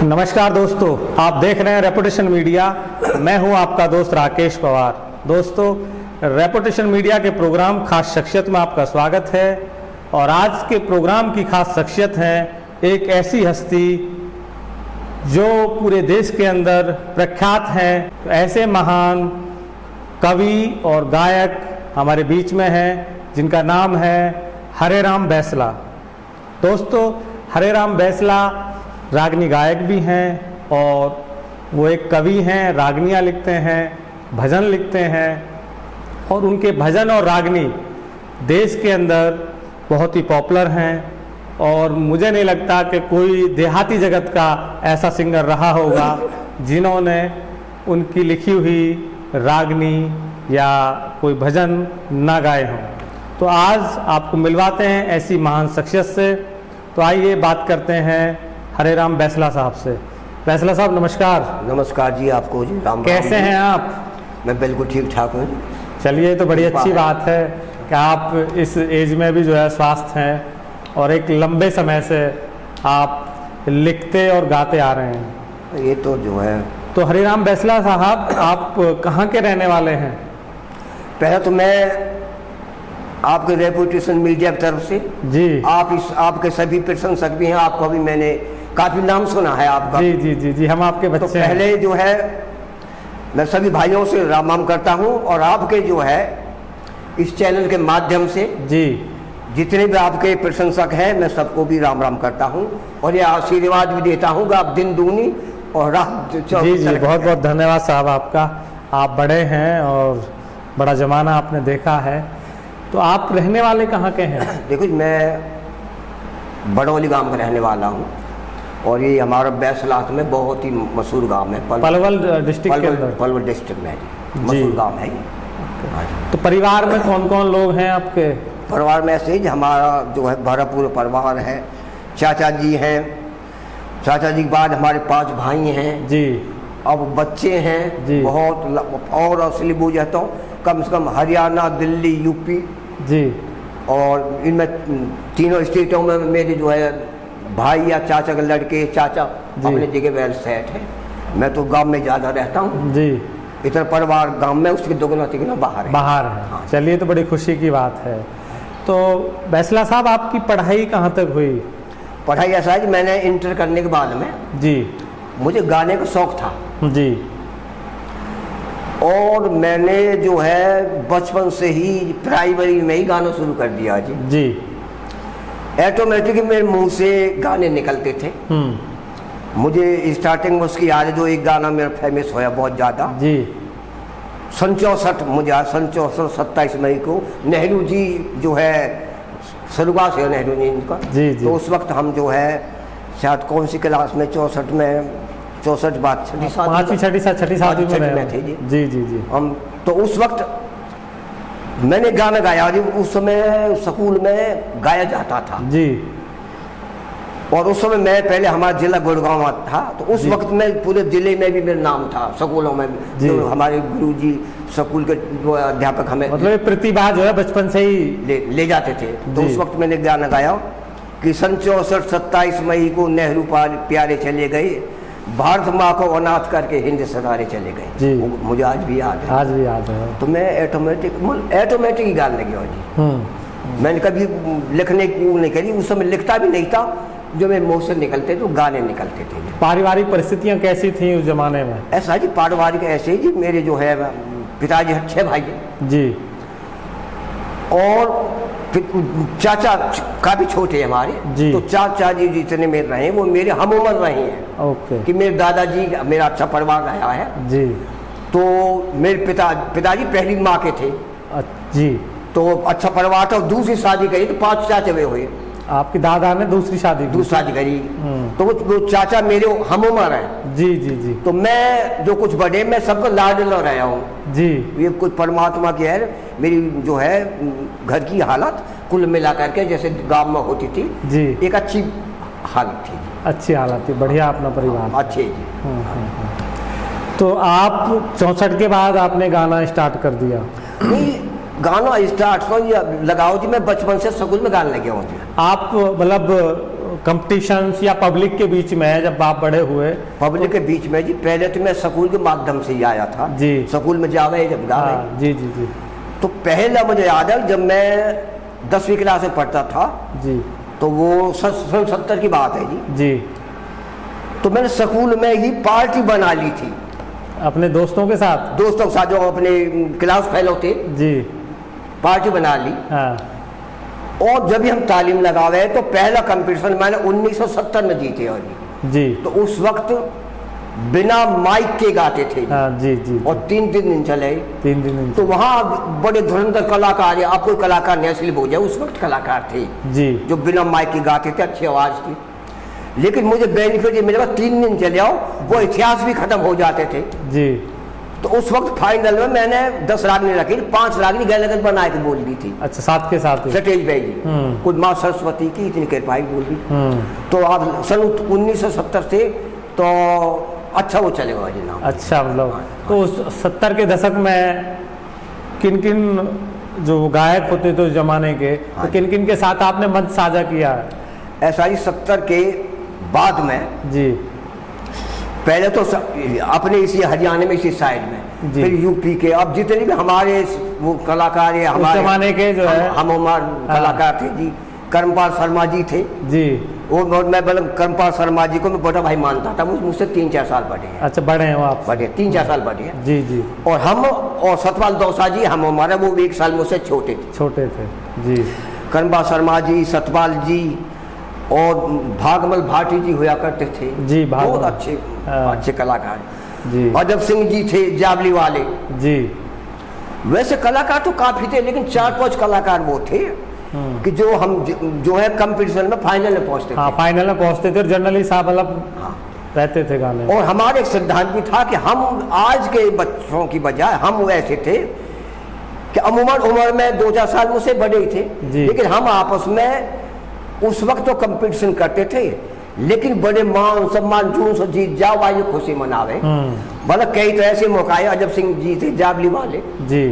नमस्कार दोस्तों, आप देख रहे हैं रेपुटेशन मीडिया। मैं हूं आपका दोस्त राकेश पवार। दोस्तों, रेपुटेशन मीडिया के प्रोग्राम खास शख्सियत में आपका स्वागत है। और आज के प्रोग्राम की खास शख्सियत है एक ऐसी हस्ती जो पूरे देश के अंदर प्रख्यात हैं। ऐसे महान कवि और गायक हमारे बीच में हैं जिनका नाम है हरेराम बैंसला। दोस्तों, हरेराम बैंसला रागनी गायक भी हैं और वो एक कवि हैं, रागनियाँ लिखते हैं, भजन लिखते हैं। और उनके भजन और रागनी देश के अंदर बहुत ही पॉपुलर हैं। और मुझे नहीं लगता कि कोई देहाती जगत का ऐसा सिंगर रहा होगा जिन्होंने उनकी लिखी हुई रागनी या कोई भजन ना गाए हों। तो आज आपको मिलवाते हैं ऐसी महान शख्सियत से। तो आइए बात करते हैं हरेराम बैंसला साहब से। बैंसला साहब नमस्कार। नमस्कार जी, आपको जी। राम कैसे हैं आप? मैं बिल्कुल ठीक ठाक हूँ। चलिए, तो बड़ी अच्छी बात है कि आप इस एज में भी जो है स्वस्थ हैं और एक लंबे समय से आप लिखते और गाते आ रहे हैं। ये तो जो है, तो हरेराम बैंसला साहब, आप कहाँ के रहने वाले हैं? पहले तो मैं आपके रेपुटेशन मीडिया की तरफ से जी, आपके सभी प्रशंसक भी हैं। आपका भी मैंने काफी नाम सुना है आपका। जी जी जी जी, हम आपके बच्चे तो पहले हैं। जो है मैं सभी भाइयों से राम राम करता हूँ। और आपके जो है इस चैनल के माध्यम से जी, जितने भी आपके प्रशंसक हैं, मैं सबको भी राम राम करता हूँ। और ये आशीर्वाद भी देता हूँ कि आप दिन दूनी और रात जी जी, बहुत बहुत धन्यवाद साहब आपका। आप बड़े हैं और बड़ा जमाना आपने देखा है। तो आप रहने वाले कहाँ के हैं? देखो, मैं बड़ौली गांव का रहने वाला हूँ। और ये हमारा बैंसलात में बहुत ही मशहूर गांव है। पलवल डिस्ट्रिक्ट के अंदर? पलवल डिस्ट्रिक्ट में है, मशहूर गांव है ये। तो परिवार में कौन कौन लोग हैं आपके? परिवार में ऐसे ही हमारा जो है भरपूर परिवार है। चाचा जी हैं, चाचा जी के बाद हमारे 5 भाई हैं जी। अब बच्चे हैं जी। बहुत। और असली बोझ है तो कम से कम हरियाणा, दिल्ली, यूपी जी। और इनमें तीनों स्टेटों में मेरे जो है भाई या चाचा के लड़के, चाचा अपने जगह वेल सेट है। मैं तो गांव में ज़्यादा रहता हूँ जी। इतना परिवार गांव में, उसके दोगुना तिगुना बाहर है। बाहर है। हाँ। चलिए, तो बड़ी खुशी की बात है। तो बैंसला साहब, आपकी पढ़ाई कहाँ तक हुई? पढ़ाई ऐसा है कि मैंने इंटर करने के बाद में जी मुझे गाने का शौक था। जी। और मैंने जो है बचपन से ही प्राइमरी में ही गाना शुरू कर दिया जी। जी। ऑटोमेटिक मेरे मुंह से गाने निकलते थे। मुझे स्टार्टिंग में उसकी याद है, जो एक गाना मेरा फेमस होया बहुत ज़्यादा जी। 64, मुझे आज 64 27 मई को नेहरू जी जो है शुरुआत है नेहरू जी इनका। जी जी। तो उस वक्त हम जो है शायद कौन सी क्लास में 64 में 64 बात छठी सातवीं में थे जी। जी जी जी। हम तो उस वक्त मैंने गाना गाया जी। उस समय स्कूल में गाया जाता था जी। और उस समय मैं पहले हमारा जिला गुड़गांव था। तो उस वक्त में पूरे जिले में भी मेरा नाम था, स्कूलों में भी। जो हमारे गुरुजी स्कूल के जो अध्यापक हमें मतलब प्रतिभा जो है बचपन से ही ले जाते थे। तो उस वक्त मैंने गाना गाया कि सन 64 27 मई को नेहरू प्यारे चले गए, भारत माँ को अनाथ करके हिंद सदारे चले गए जी। मुझे आज भी याद है। आज भी याद है। तो मैं ऑटोमेटिक ही गाने लगे जी। मैंने कभी लिखने की नहीं करी, उस समय लिखता भी नहीं था। जो मेरे मुंह से निकलते तो गाने निकलते थे। पारिवारिक परिस्थितियां कैसी थी उस जमाने में? ऐसा जी, पारिवारिक ऐसे ही जी। मेरे जो है पिताजी 6 भाई हैं जी। और चाचा काफी छोटे हैं हमारे जी। तो चाचा जी जितने मेरे रहे वो मेरे हम उम्र रहे हैं। ओके। कि मेरे दादाजी, मेरा अच्छा परिवार रहा है जी। तो मेरे पिताजी पहली माँ के थे जी। तो अच्छा परिवार था। दूसरी शादी करी तो 5 चाचे वे हुए। आपके दादा ने दूसरी शादी करी तो वो चाचा मेरे हम उम्र है। जी जी जी। तो मैं जो कुछ बड़े, मैं सबको लाडला रहा हूँ जी। ये कुछ परमात्मा की है। मेरी जो है घर की हालत कुल मिला करके जैसे गांव में होती थी जी, एक अच्छी हालत थी। अच्छी हालत थी, बढ़िया अपना परिवार। अच्छे जी। तो आप 64 के बाद आपने गाना स्टार्ट कर दिया? नहीं, गाना स्टार्ट तो लगाओ जी, मैं बचपन से स्कूल में गाने लगे हूँ। आप मतलब कंपटीशंस या पब्लिक के बीच में है जब आप बड़े हुए? पब्लिक के बीच में जी, पहले तो मैं स्कूल के माध्यम से ही आया था जी। स्कूल में जावे जब गावे। हाँ, जी जी जी तो पहला मुझे याद है जब मैं 10वीं क्लास में पढ़ता था, जी तो वो सन 70 की बात है जी। जी। तो मैंने स्कूल में ही पार्टी बना ली थी अपने दोस्तों के साथ? दोस्तों के साथ, जो अपने क्लास फेलो थे, जी। पार्टी बना ली। हाँ और जब भी हम तालीम लगावे तो पहला कंपटीशन मैंने 1970 में जीते और जी। तो उस वक्त बिना माइक के गाते थे हाँ जी जी। और 3 दिन चले। 3 दिन। तो वहाँ बड़े धुरंधर कलाकार है, आपको कलाकार नेशनल हो जाए, उस वक्त कलाकार थे जी जो बिना माइक के गाते थे, अच्छी आवाज थी। लेकिन मुझे बेनिफिट ये मिलेगा 3 दिन चले आओ, वो इतिहास भी खत्म हो जाते थे जी। तो उस वक्त फाइनल में मैंने 10 रागनी रखी, 5 रागनी गलत बना के बोल दी थी। अच्छा, साथ के साथ स्टेज पे जी कुछ माँ सरस्वती की इतनी कृपा बोल दी। तो अब सन 1970 से तो अच्छा वो चलेगा जी नाम। अच्छा, मतलब तो उस 70 के दशक में किन किन जो गायक होते थे उस जमाने के, तो किन किन के साथ आपने मंच साझा किया? ऐसा ही 70 के बाद में जी। पहले तो अपने इसी हरियाणा में इसी साइड में, फिर यूपी के, अब जितने भी हमारे वो कलाकार है हमारे जमाने के जो है हम कलाकार थे जी। कर्मपाल शर्मा जी थे जी। वो मैं मतलब कर्मपाल शर्मा जी को मैं बड़ा भाई मानता था, मुझसे 3-4 साल बड़े हैं। अच्छा, बड़े हैं वो आप? बड़े 3-4 साल बड़े हैं जी जी। और हम और सतपाल दौसा जी हम हमारा वो 1 साल मुझसे छोटे थे जी। कर्मपाल शर्मा जी, सतपाल जी और भागमल भाटी जी हुआ करते थे जी। बहुत अच्छे कलाकार जी। अजब सिंह जी थे जावली वाले जी। वैसे कलाकार तो काफी थे, लेकिन 4-5 कलाकार वो थे कि जो हम जो है कंपटीशन में फाइनल में पहुंचते थे। फाइनल में पहुंचते थे और जनरली साहब मतलब रहते थे गाने। और हमारे एक सिद्धांत भी था कि हम आज के बच्चों की बजाय हम वैसे थे कि अमूमन उम्र में 2-4 साल मुझसे बड़े ही थे, लेकिन हम आपस में उस वक्त तो कंपटीशन करते थे, लेकिन बड़े मान सम्मान जून से जीत जाओ वायु खुशी मनावे। मतलब कई तरह से मौका है। अजब सिंह जी थे जावली वाले जी।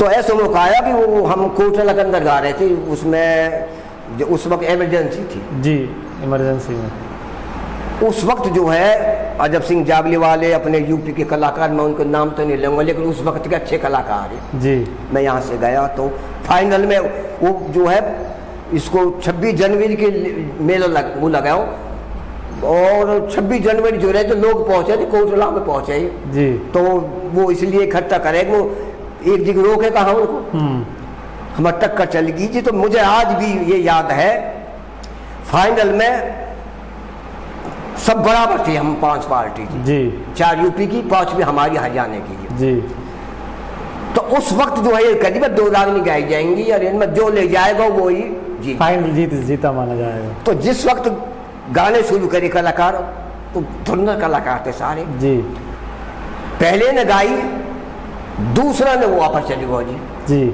तो ऐसा मौका आया कि वो हम कोटला के अंदर गा रहे थे, उसमें जो उस वक्त इमरजेंसी थी जी। इमरजेंसी में उस वक्त जो है अजब सिंह जावली वाले अपने यूपी के कलाकार, मैं उनका नाम तो नहीं लूंगा, लेकिन उस वक्त के अच्छे कलाकार हैं जी। मैं यहाँ से गया तो फाइनल में वो जो है इसको 26 जनवरी के मेला वो लगाओ और 26 जनवरी जो रहे तो लोग पहुंचे थे कोटला में पहुंचे जी। तो वो इसलिए इकट्ठा करे वो एक जगह रोके कहा उनको, हम टक्कर चल गई जी। तो मुझे आज भी ये याद है फाइनल में सब बराबर थे, हम 5 पार्टी थी जी। 4 यूपी की, 5 भी हमारी हरियाणा की जी। तो उस वक्त जो है करीब 2 रागनी गाई जाएंगी और इनमें जो ले जाएगा वो ही जी फाइनल जीता माना जाएगा। तो जिस वक्त गाने शुरू करे कलाकार तो धुरंधर कलाकार थे सारे जी। पहले ने गाई, दूसरा ने वो वापस चली गो जी।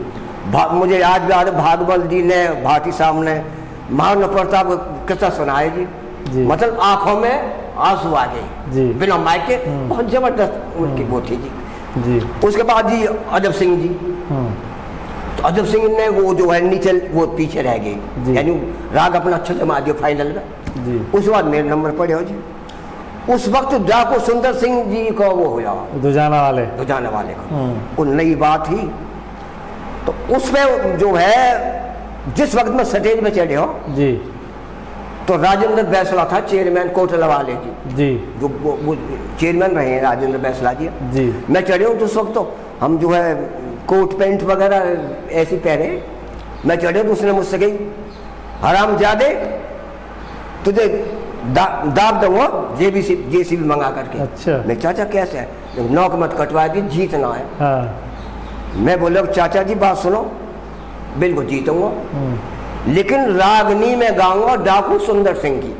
मुझे आज भी याद है भागवल जी ने, भाटी साहब ने महान प्रताप किस्सा सुनाए जी। मतलब आंखों में आंसू आ गए बिना माइक के, बहुत जबरदस्त उनकी वो थी जी। उसके बाद जी अजब सिंह जी, तो अजब सिंह ने वो जो है नीचे वो पीछे रह गए, यानी राग अपना अच्छा जमा दिया फाइनल में। उसके बाद मेरे नंबर पड़े हो जी। उस वक्त डाकू सुंदर सिंह जी को वो हो जाओ दुजाना वाले का वो नई बात ही। तो उसमें जो है जिस वक्त में स्टेज में चढ़े हो जी, तो राजेंद्र बैसला था चेयरमैन कोटला वाले जी, जो वो चेयरमैन रहे हैं राजेंद्र बैसला जी। मैं चढ़े हूँ उस वक्त, तो हम जो है कोट पैंट वगैरह ऐसे पहने, मैं चढ़े तो उसने मुझसे कही हरामजादे तुझे दाब दूंगा जेसीबी मंगा करके। अच्छा। मैं चाचा कैसे है, नौक मत कटवा दी, जीतना है। हाँ। मैं बोला चाचा जी बात सुनो, बिल्कुल जीतूंगा, लेकिन रागनी में गाऊंगा डाकू सुंदर सिंह की।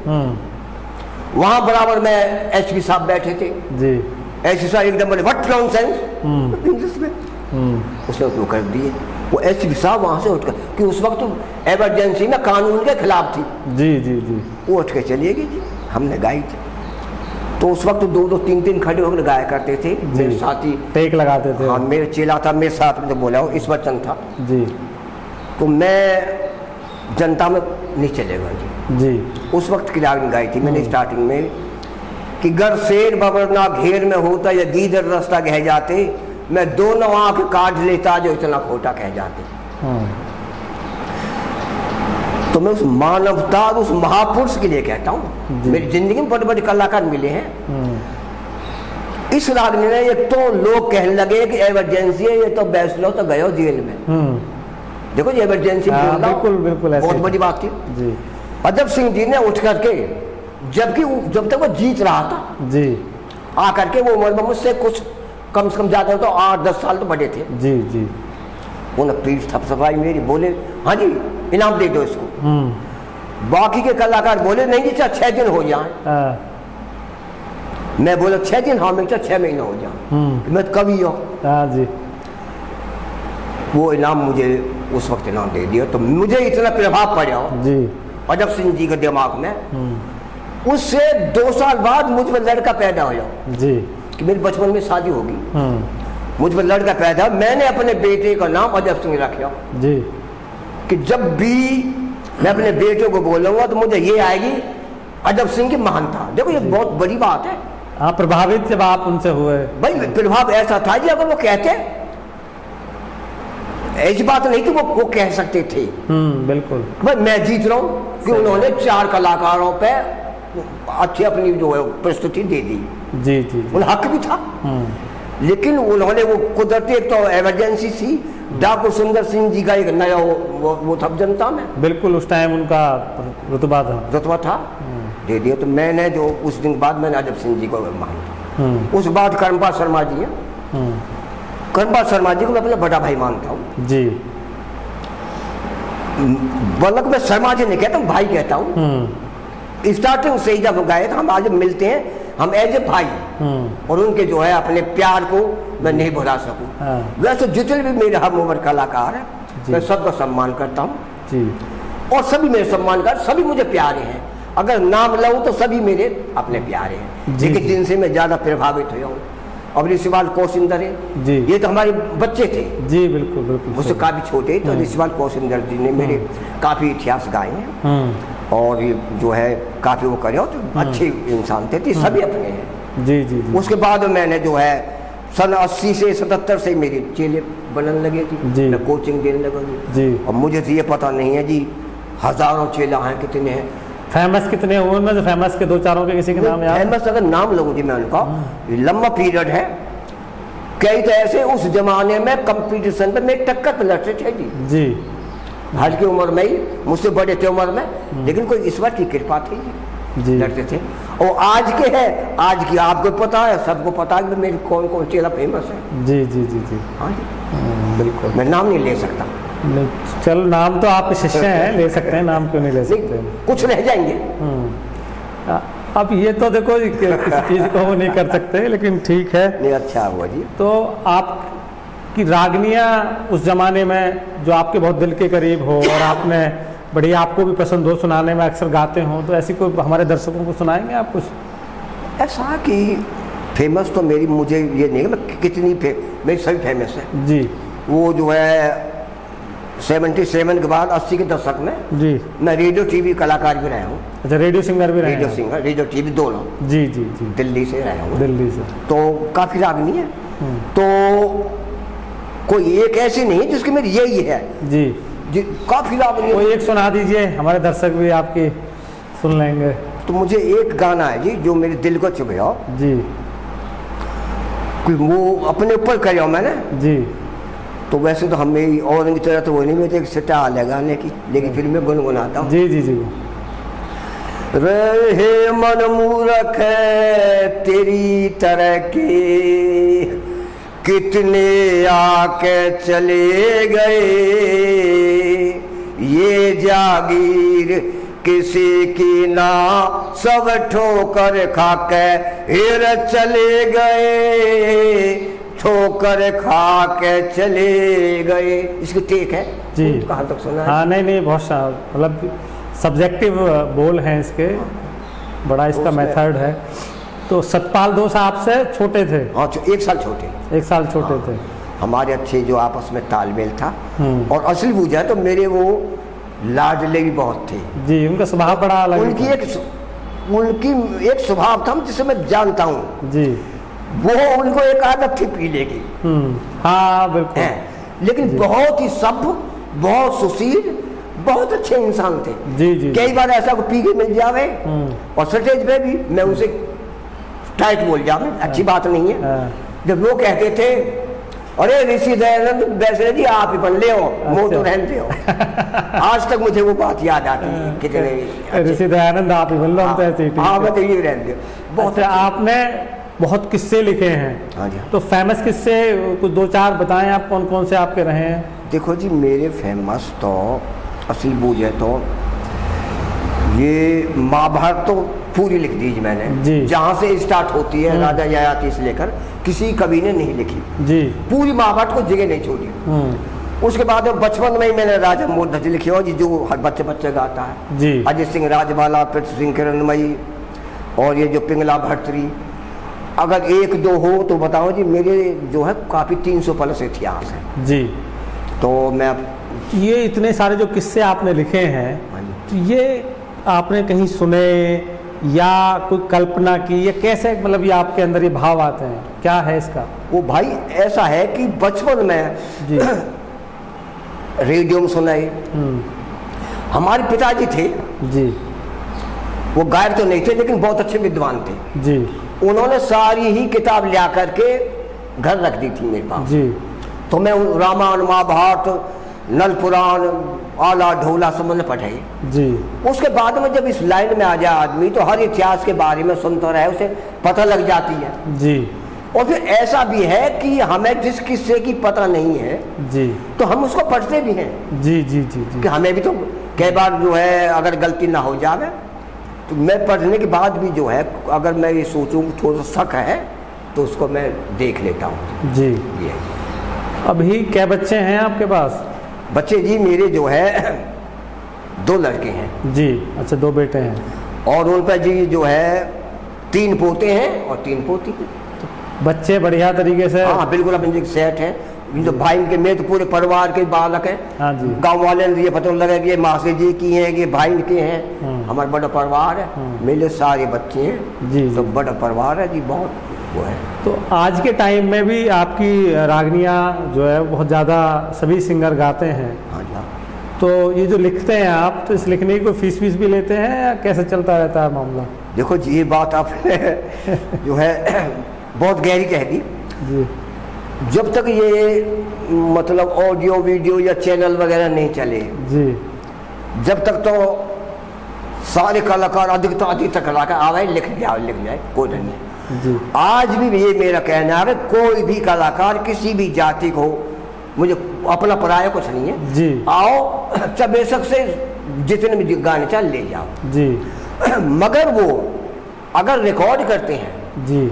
वहां बराबर में एसपी साहब बैठे थे जी। एसपी साहब एकदम बोले व्हाट नॉनसेंस इंग्लिश में, उसने तो कर दिए। वो एसपी साहब वहां से उठकर, कि उस वक्त इमरजेंसी में कानून के खिलाफ थी जी जी जी, वो उठ के चलिए गई जी। हमने गाई थी तो उस वक्त 2-2, 3-3 खड़े होकर गाया करते थे, मेरे साथी टेक लगाते थे। हाँ, मेरे चेला था, मेरे साथ में बोला हो इस वचन था जी। तो मैं जनता में नहीं चलेगा जी। जी उस वक्त की रागनी गाई थी मैंने स्टार्टिंग में कि गर शेर बबरना घेर में होता या गीदड़ रास्ता कह जाते, मैं दोनों आंख काट लेता जो इतना खोटा कह जाते। तो मैं उस मानवता और उस महापुरुष के लिए कहता हूँ। मेरी जिंदगी में बड़े बड़े कलाकार मिले हैं। इस रागनी ने एक तो लोग कहने लगे कि इमरजेंसी है, ये तो बैसलो तो गयो जेल में। देखो ये इमरजेंसी बिल्कुल बिल्कुल बहुत बड़ी बात थी जी। अजब सिंह जी ने उठ करके, जब तक वो जीत रहा था जी, आकर के वो उम्र में मुझसे कुछ कम से कम ज्यादा तो 8-10 साल तो बड़े थे जी जी। उन्हें पीठ थपथपाई मेरी, बोले हाँ जी इनाम दे दो इसको। बाकी के कलाकार बोले नहीं जी 6 दिन हो जाए। मैं बोला 6 दिन, हाँ मैं 6 महीने हो जाए, मैं कवि हूँ। जी। वो इनाम मुझे उस वक्त इनाम दे दिया, तो मुझे इतना प्रभाव पड़ा जी अजब सिंह जी के दिमाग में। उससे 2 साल बाद मुझ में लड़का पैदा हो जी कि मेरे बचपन में शादी होगी, मुझ में लड़का पैदा। मैंने अपने बेटे का नाम अजब सिंह रखा जी कि जब भी मैं अपने बेटे को बोलूंगा तो मुझे ये आएगी अजब सिंह की महानता। देखो ये बहुत बड़ी बात है। आप प्रभावित जब आप उनसे हुए? भाई प्रभाव ऐसा था जी, अगर वो कहते ऐसी बात नहीं थी, वो कह सकते थे बिल्कुल भाई मैं जीत रहा हूँ कि उन्होंने 4 कलाकारों पे अच्छी अपनी जो है प्रस्तुति दे दी। जी जी, उन्हें हक भी था। लेकिन उन्होंने वो कुदरती, एक तो इमरजेंसी थी, डाकू सुंदर सिंह जी का एक नया वो था जनता में, बिल्कुल उस टाइम उनका रुतबा था दे दिया। तो मैंने जो उस दिन बाद मैंने अजब सिंह जी को माना। उस बाद कर्मपाल शर्मा जी है, कर्मपाल शर्मा जी को मैं अपना बड़ा भाई मानता हूँ जी। बल्कि मैं शर्मा जी नहीं कहता हूँ, भाई कहता हूँ। स्टार्टिंग से ही जब गए तो हम आज मिलते हैं, हम एज ए भाई, और उनके जो है अपने प्यार को मैं नहीं भुला सकूं। वैसे जितने भी मेरे हम उम्र कलाकार हैं मैं सबका सम्मान करता हूँ, और सभी मेरे सम्मान कर, सभी मुझे प्यारे हैं। अगर नाम लूँ तो सभी मेरे अपने प्यारे हैं, लेकिन जिनसे मैं ज्यादा प्रभावित हुआ हूँ अब ऋषिवाल कौशिंदर है जी, ये तो हमारे बच्चे थे जी। बिल्कुल बिल्कुल, मुझसे काफी छोटे, तो ऋषिवाल कौशिंदर जी ने मेरे काफी इतिहास गाए हैं, और ये जो है काफी वो करे, तो अच्छे इंसान थे, सभी अपने हैं जी जी। उसके बाद मैंने जो है सन 80 से 77 से मेरे चेले बनने लगे जी, मैं कोचिंग देने लगा जी। और मुझे तो ये पता नहीं है जी हजारों चेला हैं, कितने हैं, फेमस कितने हुए उनमें से? फेमस के 2-4 के किसी के नाम याद? फेमस अगर नाम लगूँ जी मैं उनका, लंबा पीरियड है। कई तो ऐसे उस जमाने में कंपटीशन पे मेरे टक्कर पे लड़ते थे जी, हल्की उम्र में ही, मुझसे बड़े थे उम्र में, लेकिन कोई ईश्वर की कृपा थी जी, लड़ते थे। और आज के है, आज की आपको पता है, सबको पता है कि मेरे कौन कौन चेला फेमस है जी जी जी जी। हाँ जी बिल्कुल, मैं नाम नहीं ले सकता। चलो नाम तो आप शिष्य हैं, ले सकते हैं, नाम क्यों नहीं ले सकते? कुछ रह जाएंगे। अब ये तो देखो किसी चीज को वो नहीं कर सकते, लेकिन ठीक है। नहीं अच्छा हुआ जी। तो आपकी रागनियाँ उस जमाने में जो आपके बहुत दिल के करीब हो, और आपने बढ़िया, आपको भी पसंद हो, सुनाने में अक्सर गाते हो, तो ऐसी कोई हमारे दर्शकों को सुनाएंगे आप कुछ? ऐसा कि फेमस तो मेरी, मुझे ये नहीं मैं कितनी मेरी सभी फेमस है जी। वो जो है 77 के बाद 80 के दशक में जी मैं रेडियो टीवी कलाकार भी रहा हूँ। अच्छा, रेडियो सिंगर भी रहे? रेडियो सिंगर, रेडियो टीवी दोनों जी जी जी। दिल्ली से रहा हूँ, दिल्ली से। तो काफी रागनी है, तो कोई एक ऐसी नहीं जिसकी मेरी यही है जी जी, काफी रागनी। कोई एक सुना दीजिए, हमारे दर्शक भी आपकी सुन लेंगे। तो मुझे एक गाना है जी जो मेरे दिल को छू गया जी, वो अपने ऊपर कर मैंने जी। तो वैसे तो हम मेरी और की तरह तो वो नहीं, मुझे एक सिटा लगाने की, लेकिन फिर मैं गुनगुनाता हूँ जी जी जी। रहे मन मूरख है तेरी तरह के, कितने आके चले गए, ये जागीर किसी की ना, सब ठोकर खाके हिर चले गए, ठोकर खा के चले गए। इसकी टेक है जी, कहाँ तक सुना है? हाँ नहीं नहीं, बहुत मतलब सब्जेक्टिव बोल हैं इसके, बड़ा इसका मेथड है। तो सतपाल दोस्त आपसे छोटे थे? हाँ, 1 साल छोटे, 1 साल छोटे थे। हमारे अच्छे जो आपस में तालमेल था, और असली पूजा तो मेरे वो लाडले भी बहुत थे जी, उनका स्वभाव बड़ा अलग उनकी एक स्वभाव था जिसे मैं जानता हूँ जी। वो उनको एक आदत थी पीने की। हाँ बिल्कुल लेकिन बहुत ही सभ्य, बहुत सुशील, बहुत अच्छे इंसान थे। जी जी। कई बार ऐसा को पी के मिल जावे और स्टेज पे भी मैं उनसे टाइट बोल जावे, अच्छी बात नहीं है। जब वो कहते थे अरे ऋषि दयानंद वैसे जी आप ही बन ले हो, मुँह तो रहते हो। आज तक मुझे वो बात याद आती है कितने ऋषि दयानंद आप ही बन लो, हम तो ऐसे ही। हाँ मैं तो ये रहते हो बहुत। आपने बहुत किस्से लिखे हैं। हाँ जी। तो फेमस किस्से कुछ 2-4 बताएं आप, कौन कौन से आपके रहे हैं? देखो जी मेरे फेमस तो असली बूझे तो ये महाभारत तो पूरी लिख दी मैंने, जहाँ से स्टार्ट होती है राजा ययाति से लेकर, किसी कवि ने नहीं लिखी जी। पूरी महाभारत को जगह नहीं छोड़ी। उसके बाद बचपन में ही मैंने राजा मोरध्वज लिखी हो जी, जो हर बच्चे बच्चे गाता है जी। अजय सिंह राजबाला, पृथ्वी सिंह किरणमयी और ये जो पिंगला भर्तरी। अगर 1-2 हो तो बताओ जी, मेरे जो है काफी 300 प्लस इतिहास है जी। तो मैं ये इतने सारे जो किस्से आपने लिखे हैं, तो ये आपने कहीं सुने या कोई कल्पना की, या कैसे मतलब ये आपके अंदर ये भाव आते हैं, क्या है इसका? वो भाई ऐसा है कि बचपन में जी रेडियो में सुनाई। हमारे पिताजी थे जी, वो गायक तो नहीं थे लेकिन बहुत अच्छे विद्वान थे जी। उन्होंने सारी ही किताब लिया करके घर रख दी थी मेरे पास जी। तो मैं रामायण, महाभारत, नल पुराण, आला ढोला सब मैंने पढ़ाई जी। उसके बाद में जब इस लाइन में आ जाए आदमी तो हर इतिहास के बारे में सुनता रहे, उसे पता लग जाती है जी। और फिर ऐसा भी है कि हमें जिस किस्से की पता नहीं है जी, तो हम उसको पढ़ते भी हैं जी जी जी, जी। कि हमें भी तो कई बार जो है अगर गलती ना हो जाए तो मैं पढ़ने के बाद भी जो है अगर मैं ये सोचूं थोड़ा शक है तो उसको मैं देख लेता हूँ जी। ये अभी क्या बच्चे हैं आपके पास? बच्चे जी मेरे जो है 2 लड़के हैं जी। अच्छा, 2 बेटे हैं और उन पर जी जो है 3 पोते हैं और 3 पोती हैं। तो बच्चे बढ़िया तरीके से? हाँ बिल्कुल अपने सेट है। जो भाई के मेरे तो पूरे परिवार के बालक हैं। हाँ जी। गाँव वाले ने ये पता लगा कि मासी जी की हैं, कि भाई के हैं। हमारा बड़ा परिवार है, मेरे सारे बच्चे हैं जी। तो बड़ा परिवार है जी, बहुत वो है। तो आज के टाइम में भी आपकी रागनियाँ जो है बहुत ज़्यादा सभी सिंगर गाते हैं। हाँ जी। तो ये जो लिखते हैं आप, तो इस लिखने की कोई फीस भी लेते हैं या कैसे चलता रहता है मामला? देखो जी ये बात आपने जो है बहुत गहरी कह दी जी। जब तक ये मतलब ऑडियो वीडियो या चैनल वगैरह नहीं चले जी, जब तक तो सारे कलाकार अधिकतर कलाकार आवे लिख जाए कोई नहीं जी। आज भी ये मेरा कहना है कोई भी कलाकार किसी भी जाति को, मुझे अपना पराया कुछ नहीं है जी। आओ चाहे बेशक से जितने भी गाने चाहे ले जाओ जी। मगर वो अगर रिकॉर्ड करते हैं जी,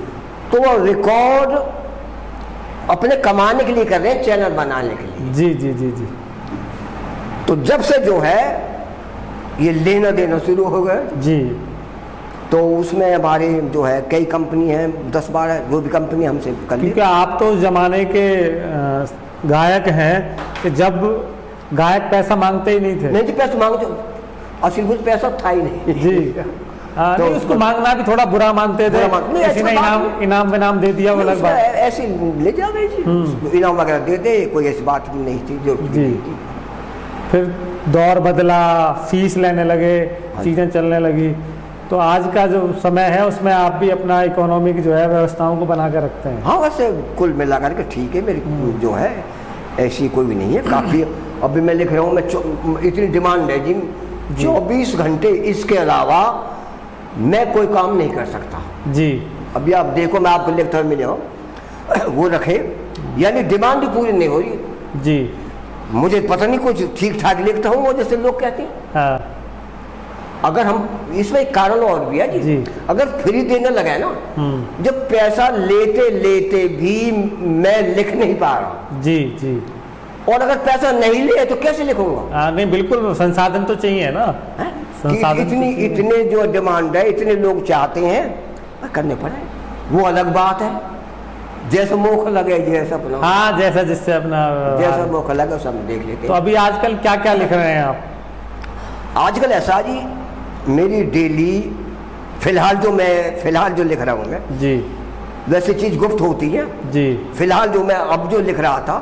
तो वो रिकॉर्ड अपने कमाने के लिए कर रहे हैं, चैनल बनाने के लिए जी जी जी जी। तो जब से जो है ये लेना देना शुरू हो गया जी, तो उसमें हमारे जो है कई कंपनी हैं, 10-12 जो भी कंपनी हमसे कर, क्योंकि आप तो जमाने के गायक हैं कि जब गायक पैसा मांगते ही नहीं थे। नहीं जी, पैसा मांगते असल कुछ पैसा था ही नहीं जी। तो नहीं, उसको मांगना भी थोड़ा बुरा मानते थे, किसी ने इनाम विनाम दे दिया, वो अलग बात। ऐसे ले जाओ जी, इनाम वगैरह दे दे, कोई ऐसी बात नहीं थी जो जी। फिर दौर बदला, फीस लेने लगे, चीज़ें चलने लगी। तो आज का जो समय है उसमें आप भी अपना इकोनॉमिक जो है व्यवस्थाओं को बना कर रखते हैं। हाँ वैसे कुल मिला करके ठीक है, मेरी जो है ऐसी कोई भी नहीं है, काफ़ी। अभी मैं लिख रहा हूँ, मैं इतनी डिमांड है जी, 24 घंटे इसके अलावा मैं कोई काम नहीं कर सकता जी। अभी आप देखो मैं आपको लिखता हुआ मिले हो वो रखे, यानी डिमांड भी पूरी नहीं हो रही जी। मुझे पता नहीं कुछ ठीक ठाक लिखता हूँ वो जैसे लोग कहते हैं। हाँ। अगर हम इसमें एक कारण और भी है जी, अगर फ्री देने लगे ना, जब पैसा लेते लेते भी मैं लिख नहीं पा रहा जी जी, और अगर पैसा नहीं ले तो कैसे लिखूंगा? नहीं बिल्कुल, संसाधन तो चाहिए ना, संसाधन इतने जो डिमांड है, इतने लोग चाहते हैं, करने पड़े, वो अलग बात है। जैसा मौका लगे, जैसा अपना, हाँ जैसा जिससे अपना जैसा मौका लगे सब देख लेते हैं। तो अभी आजकल क्या क्या लिख रहे हैं आप? आजकल ऐसा जी, मेरी डेली फिलहाल जो लिख रहा हूँ मैं जी, वैसे चीज गुप्त होती है जी, फिलहाल जो मैं अब जो लिख रहा था,